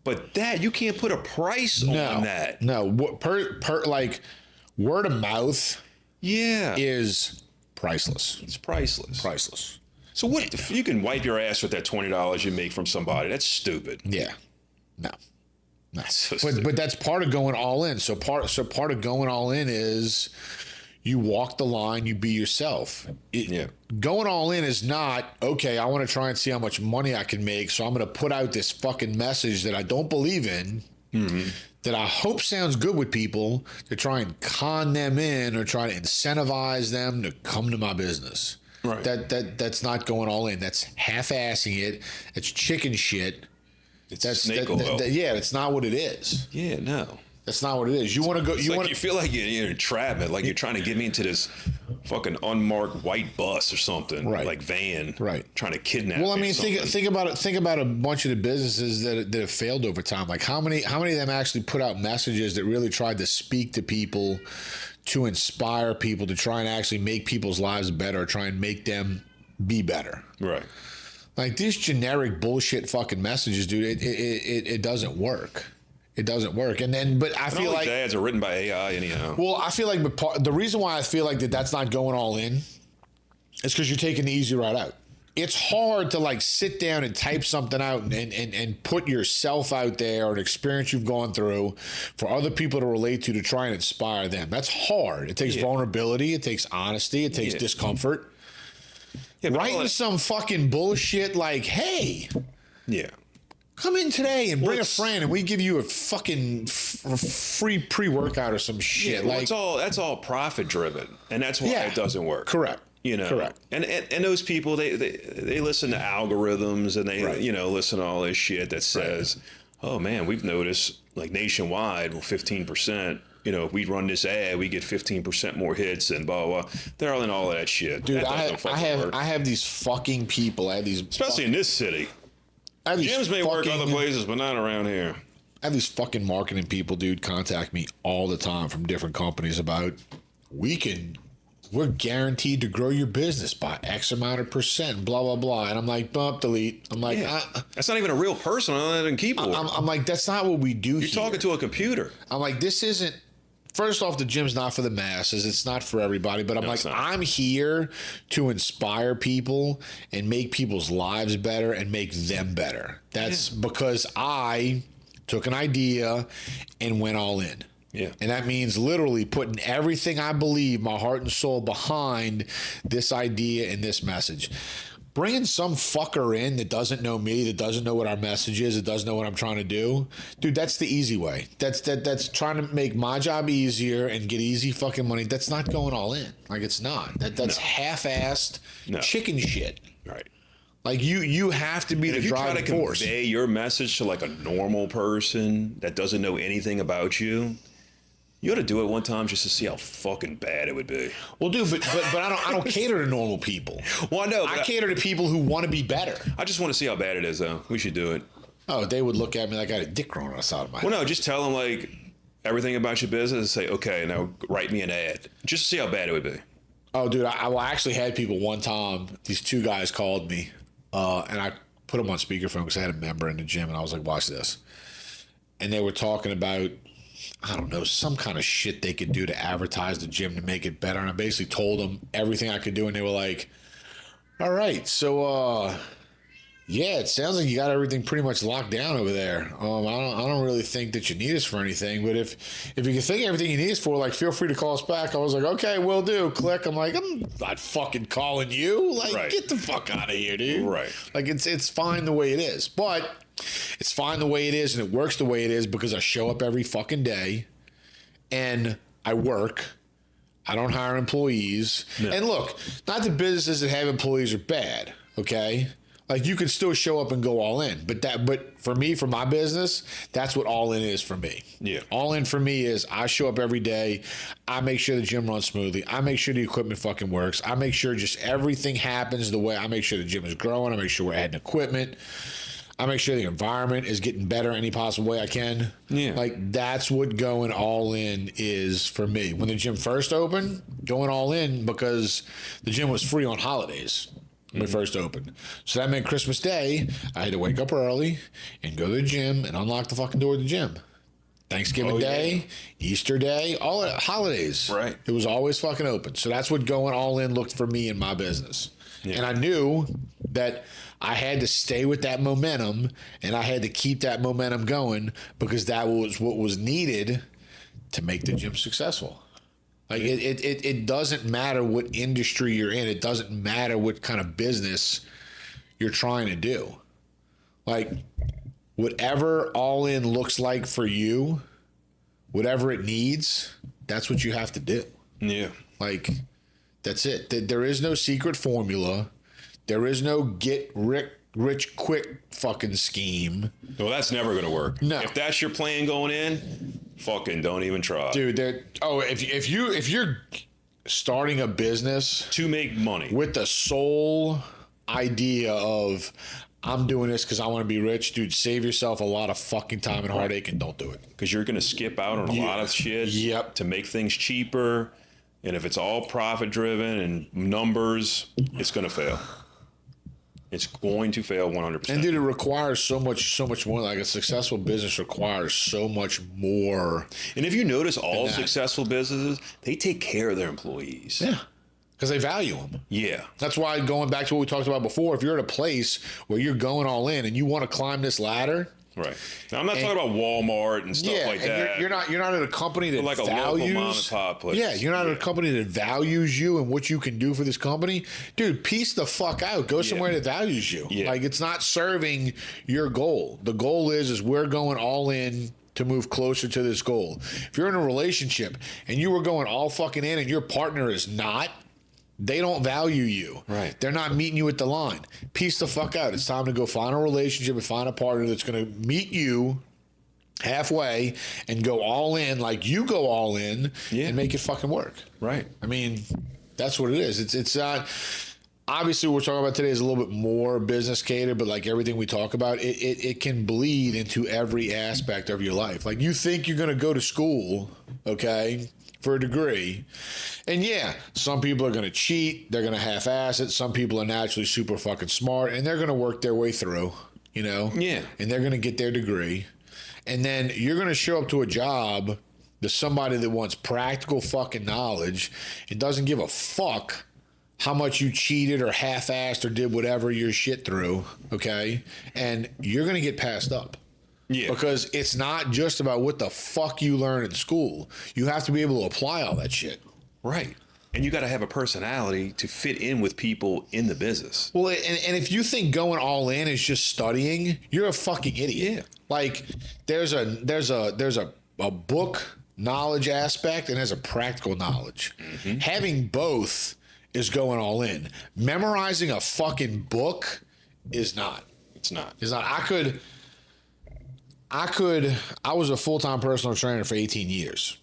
Speaker 2: But that, you can't put a price on that.
Speaker 1: No. Like, word of mouth is priceless.
Speaker 2: It's priceless.
Speaker 1: Priceless.
Speaker 2: So what if you can wipe your ass with that $20 you make from somebody? That's stupid.
Speaker 1: Yeah. No.
Speaker 2: So
Speaker 1: but that's part of going all in. So part of going all in is you walk the line, you be yourself. Going all in is not, okay, I want to try and see how much money I can make, so I'm going to put out this fucking message that I don't believe in, that I hope sounds good with people, to try and con them in or try to incentivize them to come to my business.
Speaker 2: Right.
Speaker 1: That's not going all in. That's half-assing it. It's chicken shit.
Speaker 2: That's snake oil.
Speaker 1: It's not what it is.
Speaker 2: Yeah, no.
Speaker 1: That's not what it is. You want to go.
Speaker 2: You feel like you're in entrapment, like you're trying to get me into this fucking unmarked white bus or something,
Speaker 1: right?
Speaker 2: Like van,
Speaker 1: right?
Speaker 2: Trying to kidnap.
Speaker 1: Well, I mean, think about it. Think about a bunch of the businesses that have failed over time. Like how many of them actually put out messages that really tried to speak to people, to inspire people, to try and actually make people's lives better, try and make them be better,
Speaker 2: right?
Speaker 1: Like these generic bullshit fucking messages, dude. It doesn't work. It doesn't work. But I feel like
Speaker 2: ads are written by AI anyhow.
Speaker 1: Well, I feel like the reason why I feel like that's not going all in is because you're taking the easy route out. It's hard to like sit down and type something out and put yourself out there or an experience you've gone through for other people to relate to try and inspire them. That's hard. It takes vulnerability. It takes honesty. It takes discomfort. Yeah, writing some fucking bullshit like, hey, come in today and bring a friend and we give you a fucking free pre-workout or some shit.
Speaker 2: Yeah, that's all profit driven, and that's why it doesn't work.
Speaker 1: Correct.
Speaker 2: Correct. And those people they listen to algorithms and they listen to all this shit that says, oh man, we've noticed like nationwide, 15%. If we run this ad, we get 15% more hits and blah, blah, blah. They're all in all of that shit.
Speaker 1: Dude, I have these fucking people.
Speaker 2: Especially in this city. Gyms may work other places, but not around here.
Speaker 1: I have these fucking marketing people, dude, contact me all the time from different companies about, we're guaranteed to grow your business by X amount of percent, blah, blah, blah. And I'm like, bump, delete. I'm like,
Speaker 2: that's not even a real person other than keyboard.
Speaker 1: I'm like, that's not what we do here.
Speaker 2: You're talking to a computer.
Speaker 1: I'm like, this isn't. First off, the gym's not for the masses. It's not for everybody. But I'm here to inspire people and make people's lives better and make them better. That's because I took an idea and went all in.
Speaker 2: Yeah.
Speaker 1: And that means literally putting everything I believe, my heart and soul, behind this idea and this message. Bringing some fucker in that doesn't know me, that doesn't know what our message is, that doesn't know what I'm trying to do, dude, that's the easy way. That's trying to make my job easier and get easy fucking money. That's not going all in. Like, it's not. That's half-assed chicken shit.
Speaker 2: Right.
Speaker 1: Like you have to be the driving force.
Speaker 2: If you try to convey your message to like a normal person that doesn't know anything about you, You ought to do it one time just to see how fucking bad it would be.
Speaker 1: Well, dude, but I don't cater to normal people.
Speaker 2: Well, I know.
Speaker 1: I cater to people who want to be better.
Speaker 2: I just want to see how bad it is, though. We should do it.
Speaker 1: Oh, they would look at me like I had a dick growing on the side of my head.
Speaker 2: Well, no, just tell them like everything about your business and say, okay, now write me an ad. Just to see how bad it would be.
Speaker 1: Oh, dude, I actually had people one time. These two guys called me, and I put them on speakerphone because I had a member in the gym, and I was like, "Watch this," and they were talking about, I don't know, some kind of shit they could do to advertise the gym to make it better, and I basically told them everything I could do, and they were like, "All right, so yeah, it sounds like you got everything pretty much locked down over there. I don't really think that you need us for anything, but if you can think of everything you need us for, like, feel free to call us back." I was like, "Okay, will do." Click. I'm like, I'm not fucking calling you. Like,
Speaker 2: Right.
Speaker 1: Get the fuck out of here, dude.
Speaker 2: Right.
Speaker 1: Like, it's fine the way it is, but it's fine the way it is, and it works the way it is because I show up every fucking day, and I work. I don't hire employees.
Speaker 2: No.
Speaker 1: And look, not that businesses that have employees are bad. Okay. Like, you can still show up and go all in, but for me, for my business, that's what all in is for me.
Speaker 2: Yeah.
Speaker 1: All in for me is I show up every day. I make sure the gym runs smoothly. I make sure the equipment fucking works. I make sure just everything happens the way I make sure the gym is growing. I make sure we're adding equipment. I make sure the environment is getting better any possible way I can.
Speaker 2: Yeah.
Speaker 1: Like, that's what going all in is for me. When the gym first opened, going all in because the gym was free on holidays. When we first opened. So that meant Christmas Day, I had to wake up early and go to the gym and unlock the fucking door of the gym. Thanksgiving Day, Easter Day, all the holidays.
Speaker 2: Right.
Speaker 1: It was always fucking open. So that's what going all in looked for me in my business.
Speaker 2: Yeah.
Speaker 1: And I knew that I had to stay with that momentum and I had to keep that momentum going because that was what was needed to make the gym successful. Like, it doesn't matter what industry you're in. It doesn't matter what kind of business you're trying to do. Like, whatever all in looks like for you, whatever it needs, that's what you have to do.
Speaker 2: Yeah.
Speaker 1: Like, that's it. There is no secret formula. There is no get rich quick fucking scheme.
Speaker 2: Well, that's never going to work.
Speaker 1: No.
Speaker 2: If that's your plan going in, fucking don't even try.
Speaker 1: Dude, if you're starting a business
Speaker 2: To make money.
Speaker 1: with the sole idea of I'm doing this because I want to be rich, dude, save yourself a lot of fucking time and heartache and don't do it.
Speaker 2: Because you're going to skip out on a lot of shit
Speaker 1: Yep.
Speaker 2: to make things cheaper. And if it's all profit driven and numbers, it's going to fail. It's going to fail 100%.
Speaker 1: And dude, it requires so much more. Like, a successful business requires so much more.
Speaker 2: And if you notice, all
Speaker 1: that.
Speaker 2: successful businesses, they take care of their employees.
Speaker 1: Yeah. Because they value them.
Speaker 2: Yeah.
Speaker 1: That's why, going back to what we talked about before, if you're at a place where you're going all in and you want to climb this ladder.
Speaker 2: Right. Now, I'm not talking about Walmart and stuff like
Speaker 1: and
Speaker 2: that.
Speaker 1: You're not at a company that
Speaker 2: like a
Speaker 1: values,
Speaker 2: local mom and pop place.
Speaker 1: Yeah, you're not at a company that values you and what you can do for this company. Dude, piece the fuck out. Go somewhere that values you.
Speaker 2: Yeah.
Speaker 1: Like, it's not serving your goal. The goal is we're going all in to move closer to this goal. If you're in a relationship and you were going all fucking in and your partner is not, they don't value you.
Speaker 2: Right.
Speaker 1: They're not meeting you at the line. Piece the fuck out. It's time to go find a relationship and find a partner that's going to meet you halfway and go all in like you go all in and make it fucking work.
Speaker 2: Right.
Speaker 1: I mean, that's what it is. It's not. Obviously, what we're talking about today is a little bit more business catered, but like everything we talk about, it can bleed into every aspect of your life. Like, you think you're going to go to school, okay, for a degree. And yeah, some people are going to cheat. They're going to half-ass it. Some people are naturally super fucking smart, and they're going to work their way through, you know?
Speaker 2: Yeah.
Speaker 1: And they're going to get their degree. And then you're going to show up to a job to somebody that wants practical fucking knowledge and doesn't give a fuck how much you cheated or half-assed or did whatever your shit through, okay? And you're going to get passed up.
Speaker 2: Yeah.
Speaker 1: Because it's not just about what the fuck you learn in school. You have to be able to apply all that shit.
Speaker 2: Right. And you got to have a personality to fit in with people in the business.
Speaker 1: Well, and if you think going all in is just studying, you're a fucking idiot.
Speaker 2: Yeah.
Speaker 1: Like, there's a book knowledge aspect and there's a practical knowledge. Mm-hmm. Having both is going all in. Memorizing a fucking book is not.
Speaker 2: It's not.
Speaker 1: It's not. I was a full-time personal trainer for 18 years.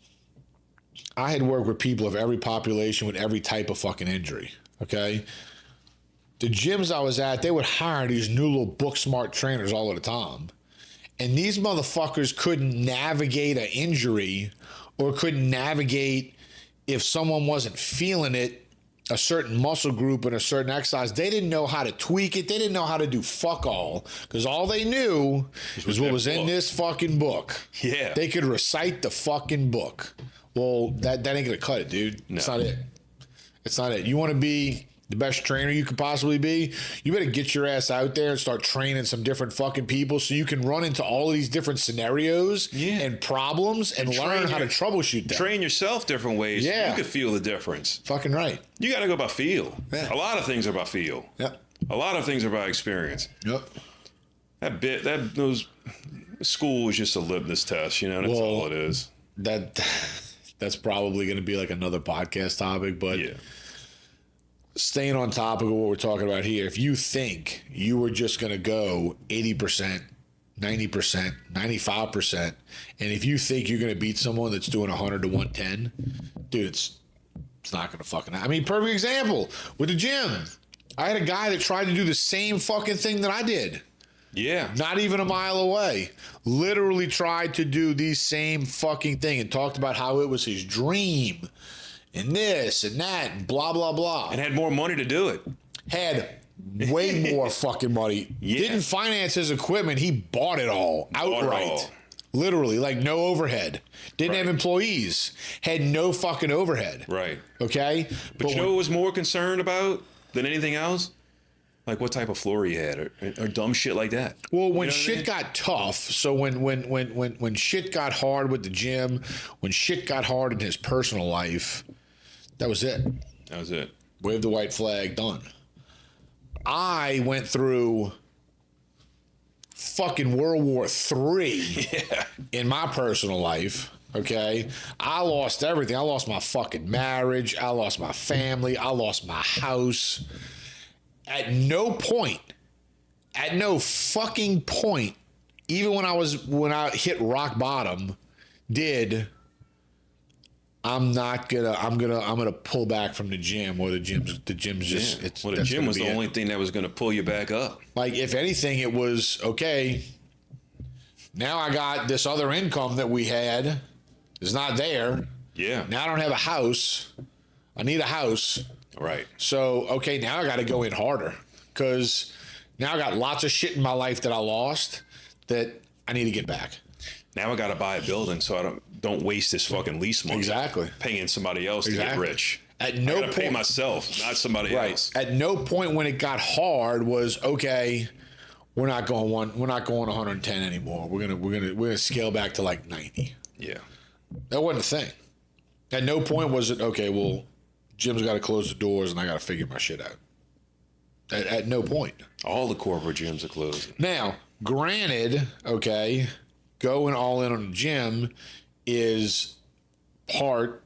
Speaker 1: I had worked with people of every population with every type of fucking injury. Okay. The gyms I was at, they would hire these new little book smart trainers all of the time. And these motherfuckers couldn't navigate an injury or couldn't navigate if someone wasn't feeling it, a certain muscle group and a certain exercise. They didn't know how to tweak it. They didn't know how to do fuck all, because all they knew was what was in this fucking book.
Speaker 2: Yeah.
Speaker 1: They could recite the fucking book. Well, that ain't gonna cut it, dude. No. It's not it. It's not it. You want to be the best trainer you could possibly be, you better get your ass out there and start training some different fucking people so you can run into all of these different scenarios and problems and learn how to troubleshoot them.
Speaker 2: Train yourself different ways. Yeah. You could feel the difference.
Speaker 1: Fucking right.
Speaker 2: You got to go by feel. Yeah. A lot of things are by feel.
Speaker 1: Yep.
Speaker 2: A lot of things are by experience.
Speaker 1: Yep.
Speaker 2: Those school is just a litmus test, you know, that's all it is.
Speaker 1: That's probably going to be like another podcast topic, but staying on topic of what we're talking about here, if you think you were just going to go 80%, 90%, 95%, and if you think you're going to beat someone that's doing 100 to 110, dude, it's not going to fucking happen. I mean, perfect example with the gym. I had a guy that tried to do the same fucking thing that I did.
Speaker 2: Yeah.
Speaker 1: Not even a mile away. Literally tried to do the same fucking thing and talked about how it was his dream. And this and that and blah, blah, blah.
Speaker 2: And had more money to do it.
Speaker 1: Had way more fucking money. Yeah. Didn't finance his equipment. He bought it all outright. Literally, like no overhead. Didn't have employees. Had no fucking overhead.
Speaker 2: Right.
Speaker 1: Okay?
Speaker 2: But you know what was more concerned about than anything else? Like what type of floor he had or dumb shit like that.
Speaker 1: Well, when shit got tough, so when shit got hard with the gym, when shit got hard in his personal life, that was it.
Speaker 2: That was it.
Speaker 1: Wave the white flag, done. I went through fucking World War III in my personal life, okay? I lost everything. I lost my fucking marriage. I lost my family. I lost my house. At no fucking point, even when I hit rock bottom, I'm gonna pull back from the gym, or the gym's just
Speaker 2: the gym was the only thing that was gonna pull you back up.
Speaker 1: Like, if anything, it was okay. Now I got this other income that we had is not there.
Speaker 2: Yeah.
Speaker 1: Now I don't have a house. I need a house.
Speaker 2: Right.
Speaker 1: So, okay, now I got to go in harder, because now I got lots of shit in my life that I lost that I need to get back.
Speaker 2: Now I got to buy a building so I don't waste this fucking lease money.
Speaker 1: Exactly.
Speaker 2: Paying somebody else to get rich.
Speaker 1: At no point,
Speaker 2: pay myself, not somebody else.
Speaker 1: At no point when it got hard was okay. We're not going 110 anymore. We're gonna scale back to like 90.
Speaker 2: Yeah.
Speaker 1: That wasn't a thing. At no point was it okay. Well, Jim's got to close the doors and I got to figure my shit out. At no point.
Speaker 2: All the corporate gyms are closing.
Speaker 1: Now, granted, okay, going all in on the gym is part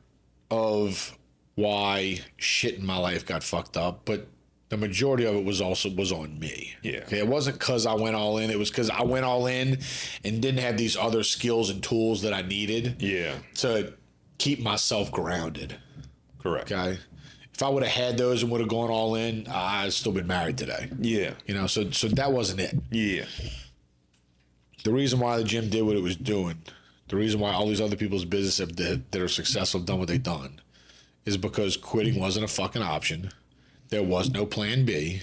Speaker 1: of why shit in my life got fucked up, but the majority of it was on me.
Speaker 2: Yeah.
Speaker 1: Okay, it wasn't because I went all in. It was because I went all in and didn't have these other skills and tools that I needed.
Speaker 2: Yeah.
Speaker 1: To keep myself grounded.
Speaker 2: Correct.
Speaker 1: Okay. If I would have had those and would have gone all in, I'd still been married today.
Speaker 2: Yeah.
Speaker 1: You know, so that wasn't it.
Speaker 2: Yeah.
Speaker 1: The reason why the gym did what it was doing, the reason why all these other people's business that are successful have done what they've done, is because quitting wasn't a fucking option. There was no plan B,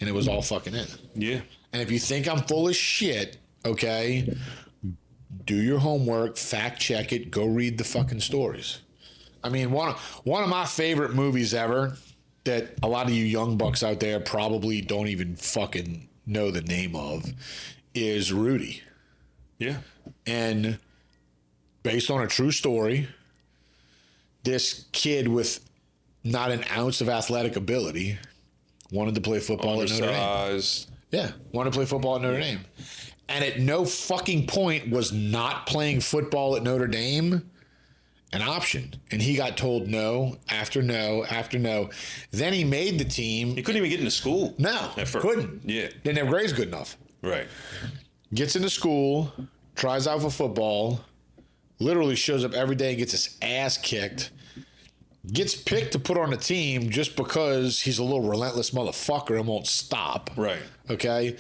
Speaker 1: and it was all fucking in.
Speaker 2: Yeah.
Speaker 1: And if you think I'm full of shit, okay, do your homework, fact check it, go read the fucking stories. I mean, one of my favorite movies ever that a lot of you young bucks out there probably don't even fucking know the name of is Rudy.
Speaker 2: Yeah.
Speaker 1: And based on a true story, this kid with not an ounce of athletic ability wanted to play football at Notre Dame. Yeah, wanted to play football at Notre Dame. And at no fucking point was not playing football at Notre Dame an option. And he got told no after no after no. Then he made the team.
Speaker 2: He couldn't even get into school.
Speaker 1: No, couldn't.
Speaker 2: Yeah.
Speaker 1: Didn't have grades good enough.
Speaker 2: Right.
Speaker 1: Gets into school, tries out for football, literally shows up every day and gets his ass kicked, gets picked to put on a team just because he's a little relentless motherfucker and won't stop.
Speaker 2: Right.
Speaker 1: Okay?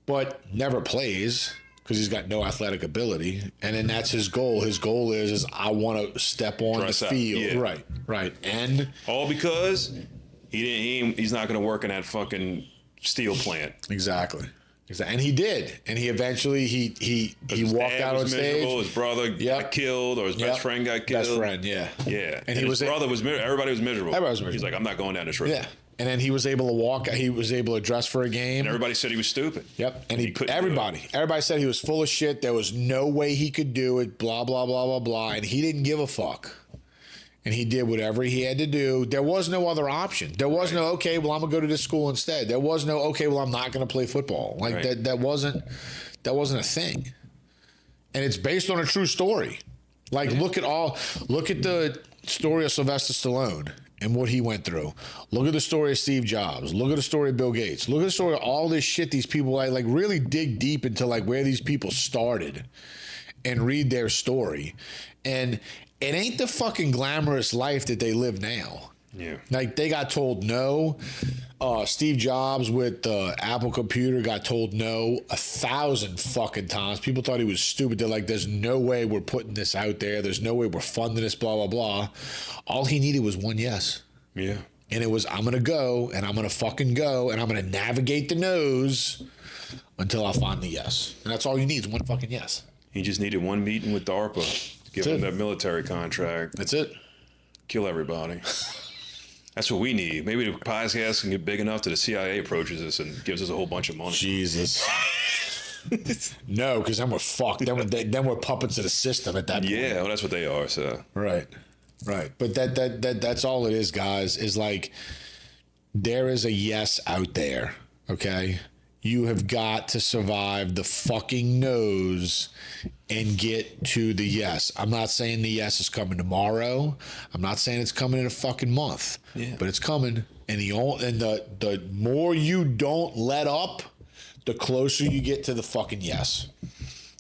Speaker 1: But never plays because he's got no athletic ability. And then that's his goal. His goal is I want to step on
Speaker 2: Dress
Speaker 1: the
Speaker 2: out.
Speaker 1: field.
Speaker 2: Yeah.
Speaker 1: Right. And
Speaker 2: all because he's not going to work in that fucking steel plant.
Speaker 1: exactly. And he did. And he eventually he walked out on stage.
Speaker 2: His brother got killed, or his best friend got killed.
Speaker 1: Best friend, yeah.
Speaker 2: Yeah.
Speaker 1: And
Speaker 2: his brother was everybody was miserable.
Speaker 1: Everybody was miserable.
Speaker 2: He's like, I'm not going down this road.
Speaker 1: Yeah. And then he was able to walk. He was able to dress for a game.
Speaker 2: And everybody said he was stupid.
Speaker 1: Yep. And he
Speaker 2: couldn't.
Speaker 1: Everybody said he was full of shit. There was no way he could do it. Blah blah blah blah blah. And he didn't give a fuck. And he did whatever he had to do. There was no other option. There was no, okay, well, I'm going to go to this school instead. There was no, okay, well, I'm not going to play football. Like that wasn't a thing. And it's based on a true story. Like look at the story of Sylvester Stallone and what he went through. Look at the story of Steve Jobs. Look at the story of Bill Gates. Look at the story of all this shit these people like really dig deep into like where these people started and read their story. And it ain't the fucking glamorous life that they live now.
Speaker 2: Yeah.
Speaker 1: Like they got told no. Steve Jobs with the Apple computer got told no 1,000 fucking times. People thought he was stupid. They're like, there's no way we're putting this out there. There's no way we're funding this, blah, blah, blah. All he needed was one yes.
Speaker 2: Yeah.
Speaker 1: And it was, I'm going to go and I'm going to fucking go and I'm going to navigate the no's until I find the yes. And that's all you need is one fucking yes.
Speaker 2: He just needed one meeting with DARPA. Give him that military contract.
Speaker 1: That's it.
Speaker 2: Kill everybody. That's what we need. Maybe the podcast can get big enough that the CIA approaches us and gives us a whole bunch of money.
Speaker 1: Jesus. No, because then we're fucked. Then we're puppets of the system at that point.
Speaker 2: Yeah, well, that's what they are. So
Speaker 1: right. But that's all it is, guys. Is like there is a yes out there. Okay. You have got to survive the fucking no's and get to the yes. I'm not saying the yes is coming tomorrow. I'm not saying it's coming in a fucking month.
Speaker 2: Yeah.
Speaker 1: But it's coming. And the more you don't let up, the closer you get to the fucking yes.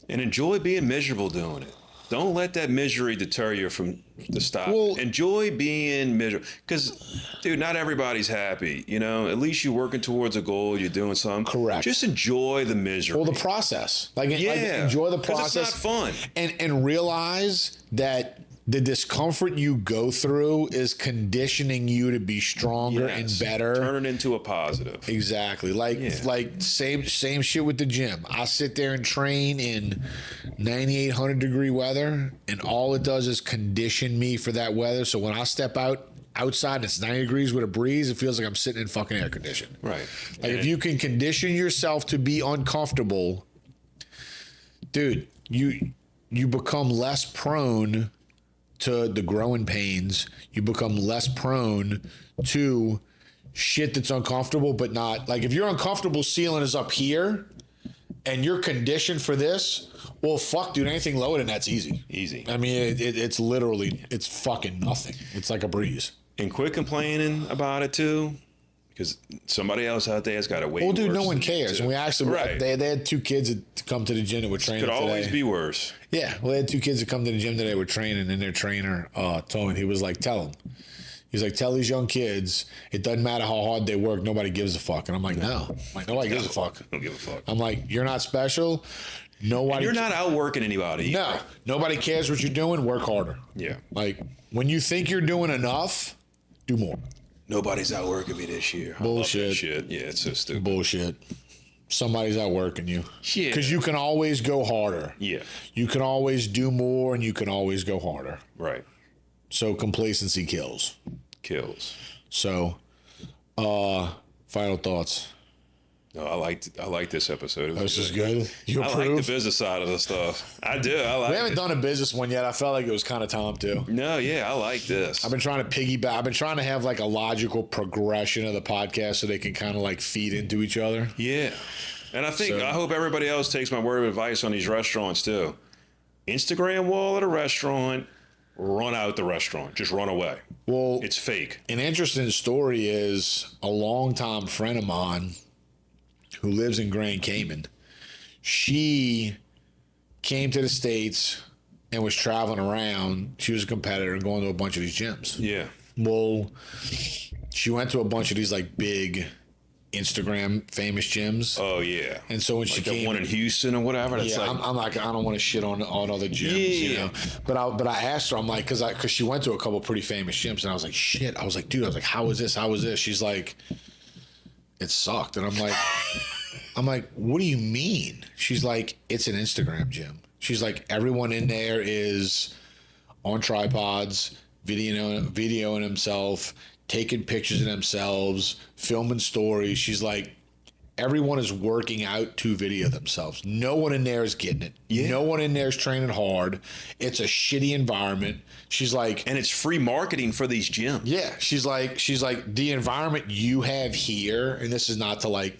Speaker 2: And enjoy being miserable doing it. Don't let that misery deter you from the stop.
Speaker 1: Well,
Speaker 2: enjoy being miserable. Because, dude, not everybody's happy. You know, at least you're working towards a goal. You're doing something.
Speaker 1: Correct.
Speaker 2: Just enjoy the misery.
Speaker 1: Well, the process. Like enjoy the process.
Speaker 2: It's not fun.
Speaker 1: And realize that the discomfort you go through is conditioning you to be stronger and better.
Speaker 2: Turn it into a positive.
Speaker 1: Exactly. Like same shit with the gym. I sit there and train in 9800 degree weather, and all it does is condition me for that weather. So when I step outside and it's 90 degrees with a breeze, it feels like I'm sitting in fucking air conditioning.
Speaker 2: Right.
Speaker 1: Like if you can condition yourself to be uncomfortable, dude, you become less prone to the growing pains. You become less prone to shit that's uncomfortable, but not like if your uncomfortable ceiling is up here and you're conditioned for this, well, fuck, dude, anything lower than that's easy.
Speaker 2: Easy.
Speaker 1: I mean, it's literally, it's fucking nothing. It's like a breeze.
Speaker 2: And quit complaining about it too, because somebody else out there has got to wait.
Speaker 1: Well, dude, no one cares. And we actually, they had two kids that come to the gym that were training today.
Speaker 2: Could always be worse.
Speaker 1: Yeah, well, they had two kids that come to the gym today were training, and their trainer told me, he was like, tell them. He's like, tell these young kids, it doesn't matter how hard they work, nobody gives a fuck. And I'm like, no. I'm like, nobody gives a fuck.
Speaker 2: Don't give a fuck.
Speaker 1: I'm like, you're not special. Nobody.
Speaker 2: And you're not outworking anybody.
Speaker 1: No. Nobody cares what you're doing. Work harder.
Speaker 2: Yeah.
Speaker 1: Like, when you think you're doing enough, do more.
Speaker 2: Nobody's outworking me this year.
Speaker 1: Bullshit.
Speaker 2: I love that shit. Yeah, it's so stupid.
Speaker 1: Bullshit. Somebody's outworking you.
Speaker 2: Yeah.
Speaker 1: Because you can always go harder.
Speaker 2: Yeah.
Speaker 1: You can always do more, and you can always go harder.
Speaker 2: Right.
Speaker 1: So complacency kills. So, final thoughts.
Speaker 2: No, I like this episode.
Speaker 1: This is good. You approve?
Speaker 2: I like the business side of the stuff. I do. I like.
Speaker 1: We haven't done a business one yet. I felt like it was kind of time to.
Speaker 2: No, yeah, I like this.
Speaker 1: I've been trying to piggyback. I've been trying to have like a logical progression of the podcast so they can kind of like feed into each other.
Speaker 2: Yeah, and I hope everybody else takes my word of advice on these restaurants too. Instagram wall at a restaurant. Run out the restaurant. Just run away.
Speaker 1: Well,
Speaker 2: it's fake.
Speaker 1: An interesting story is a longtime friend of mine who lives in Grand Cayman. She came to the States and was traveling around. She was a competitor and going to a bunch of these gyms.
Speaker 2: Yeah.
Speaker 1: Well, she went to a bunch of these like big Instagram famous gyms.
Speaker 2: Oh yeah.
Speaker 1: And so when
Speaker 2: Like
Speaker 1: she
Speaker 2: the
Speaker 1: came,
Speaker 2: one in Houston or whatever. That's
Speaker 1: yeah,
Speaker 2: like,
Speaker 1: I'm like, I don't want to shit on other gyms, you know. But I asked her, I'm like, because she went to a couple pretty famous gyms, and I was like, shit. I was like, dude, I was like, how was this? How was this? She's like, it sucked, and I'm like, what do you mean? She's like, it's an Instagram gym. She's like, everyone in there is on tripods, videoing himself, taking pictures of themselves, filming stories. She's like, everyone is working out to video themselves. No one in there is getting it.
Speaker 2: Yeah.
Speaker 1: No one in there is training hard. It's a shitty environment. She's like,
Speaker 2: and it's free marketing for these gyms.
Speaker 1: yeah. She's like, the environment you have here, and this is not to like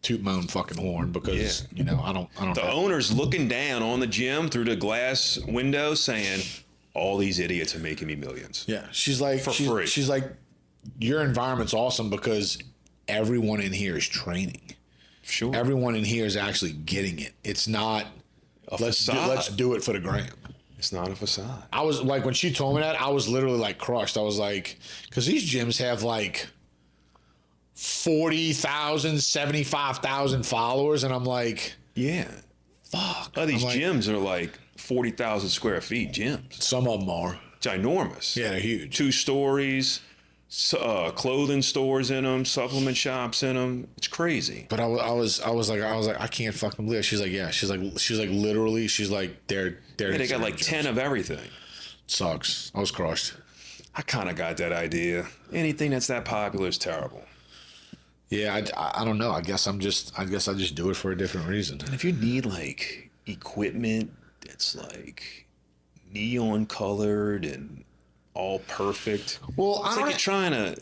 Speaker 1: toot my own fucking horn because you know I don't.
Speaker 2: The owner's looking down on the gym through the glass window, saying, "All these idiots are making me millions."
Speaker 1: Yeah, she's like
Speaker 2: for free.
Speaker 1: She's like, your environment's awesome because everyone in here is training.
Speaker 2: Sure.
Speaker 1: Everyone in here is actually getting it. It's not let's do it for the gram.
Speaker 2: It's not a facade.
Speaker 1: I was like, when she told me that, I was literally like crushed. I was like, because these gyms have like 40,000, 75,000 followers, and I'm like,
Speaker 2: Yeah.
Speaker 1: fuck.
Speaker 2: Oh, these
Speaker 1: I'm like,
Speaker 2: gyms are like 40,000 square feet gyms.
Speaker 1: some of them are.
Speaker 2: Ginormous.
Speaker 1: Yeah, they're huge.
Speaker 2: 2 stories, clothing stores in them, supplement shops in them. It's crazy.
Speaker 1: But I was like, I can't fucking believe it. She's like, yeah. She's like, literally, she's like, they're
Speaker 2: Yeah, they got like 10 of everything.
Speaker 1: Sucks. I was crushed.
Speaker 2: I kind of got that idea. Anything that's that popular is terrible.
Speaker 1: Yeah, I don't know. I guess I just do it for a different reason.
Speaker 2: And if you need like equipment that's like neon colored and all perfect,
Speaker 1: Well,
Speaker 2: it's like you're trying to.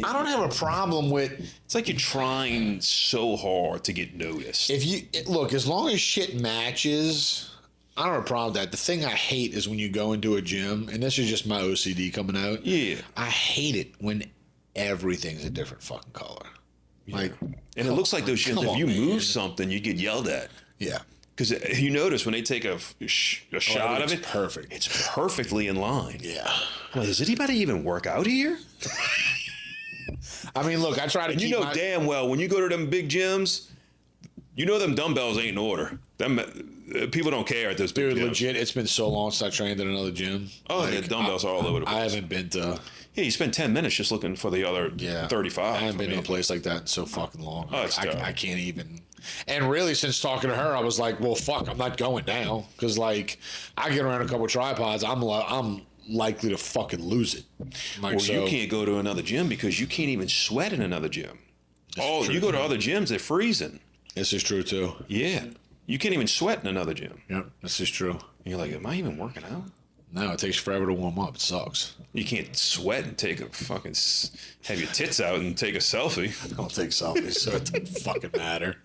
Speaker 1: I don't have a problem with
Speaker 2: It's like you're trying so hard to get noticed.
Speaker 1: look, as long as shit matches. I don't have a problem with that. The thing I hate is when you go into a gym, and this is just my OCD coming out.
Speaker 2: Yeah.
Speaker 1: I hate it when everything's a different fucking color. Like,
Speaker 2: And it looks like those gyms,
Speaker 1: come
Speaker 2: if
Speaker 1: on,
Speaker 2: you
Speaker 1: man.
Speaker 2: move something, you get yelled at.
Speaker 1: yeah.
Speaker 2: Because you notice when they take a shot of
Speaker 1: it's
Speaker 2: it,
Speaker 1: perfect.
Speaker 2: it's perfectly in line.
Speaker 1: Yeah.
Speaker 2: I'm like, does anybody even work out here?
Speaker 1: I mean, look, I try to
Speaker 2: And
Speaker 1: keep
Speaker 2: you know
Speaker 1: my,
Speaker 2: damn well when you go to them big gyms, you know them dumbbells ain't in order. Them people don't care at those big
Speaker 1: dude,
Speaker 2: gyms.
Speaker 1: legit, it's been so long since I trained at another gym.
Speaker 2: Oh,
Speaker 1: Like,
Speaker 2: the dumbbells are all over the place.
Speaker 1: I haven't been to
Speaker 2: Yeah, you spend 10 minutes just looking for the other 35.
Speaker 1: I haven't been to
Speaker 2: mean,
Speaker 1: a place like that in so fucking long.
Speaker 2: Oh, it's terrible.
Speaker 1: I can't even. And really, since talking to her, I was like, well, fuck, I'm not going now. Because, like, I get around a couple tripods, I'm likely to fucking lose it. Like,
Speaker 2: Well, you can't go to another gym because you can't even sweat in another gym. Oh, you go to other gyms, they're freezing.
Speaker 1: This is true, too.
Speaker 2: Yeah. You can't even sweat in another gym.
Speaker 1: Yep, this is true.
Speaker 2: And you're like, am I even working out?
Speaker 1: No, it takes forever to warm up. It sucks.
Speaker 2: You can't sweat and take a fucking, have your tits out and take a selfie.
Speaker 1: I don't take selfies, so it doesn't fucking matter.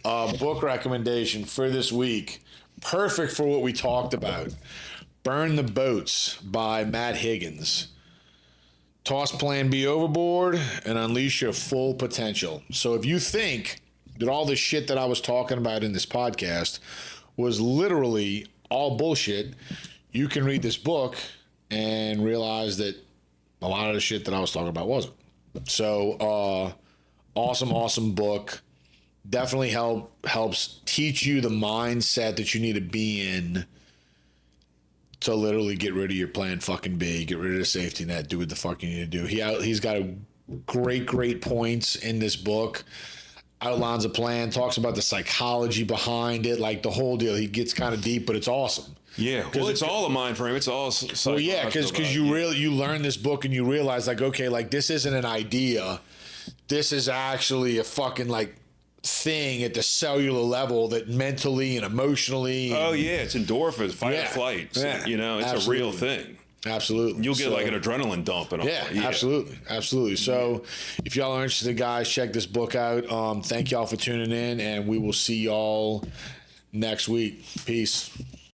Speaker 1: Book recommendation for this week. Perfect for what we talked about. Burn the Boats by Matt Higgins. Toss Plan B overboard and unleash your full potential. So if you think that all this shit that I was talking about in this podcast was literally all bullshit, you can read this book and realize that a lot of the shit that I was talking about wasn't. So, awesome book. Definitely helps teach you the mindset that you need to be in to literally get rid of your plan fucking B, get rid of the safety net, do what the fuck you need to do. He's got a great points in this book. Outlines a plan, talks about the psychology behind it, like the whole deal. He gets kind of deep, but it's awesome.
Speaker 2: Yeah, well, it's all a mind frame. It's all
Speaker 1: Well, yeah, because you learn this book and you realize, like, okay, like, this isn't an idea. This is actually a fucking, like, thing at the cellular level that mentally and emotionally.
Speaker 2: Oh, yeah, it's endorphins, fight or
Speaker 1: Yeah.
Speaker 2: flight.
Speaker 1: Yeah.
Speaker 2: You know, it's
Speaker 1: Absolutely.
Speaker 2: a real thing.
Speaker 1: Absolutely.
Speaker 2: You'll get like an adrenaline dump and all.
Speaker 1: Yeah, absolutely. So if y'all are interested, guys, check this book out. Thank y'all for tuning in, and we will see y'all next week. Peace.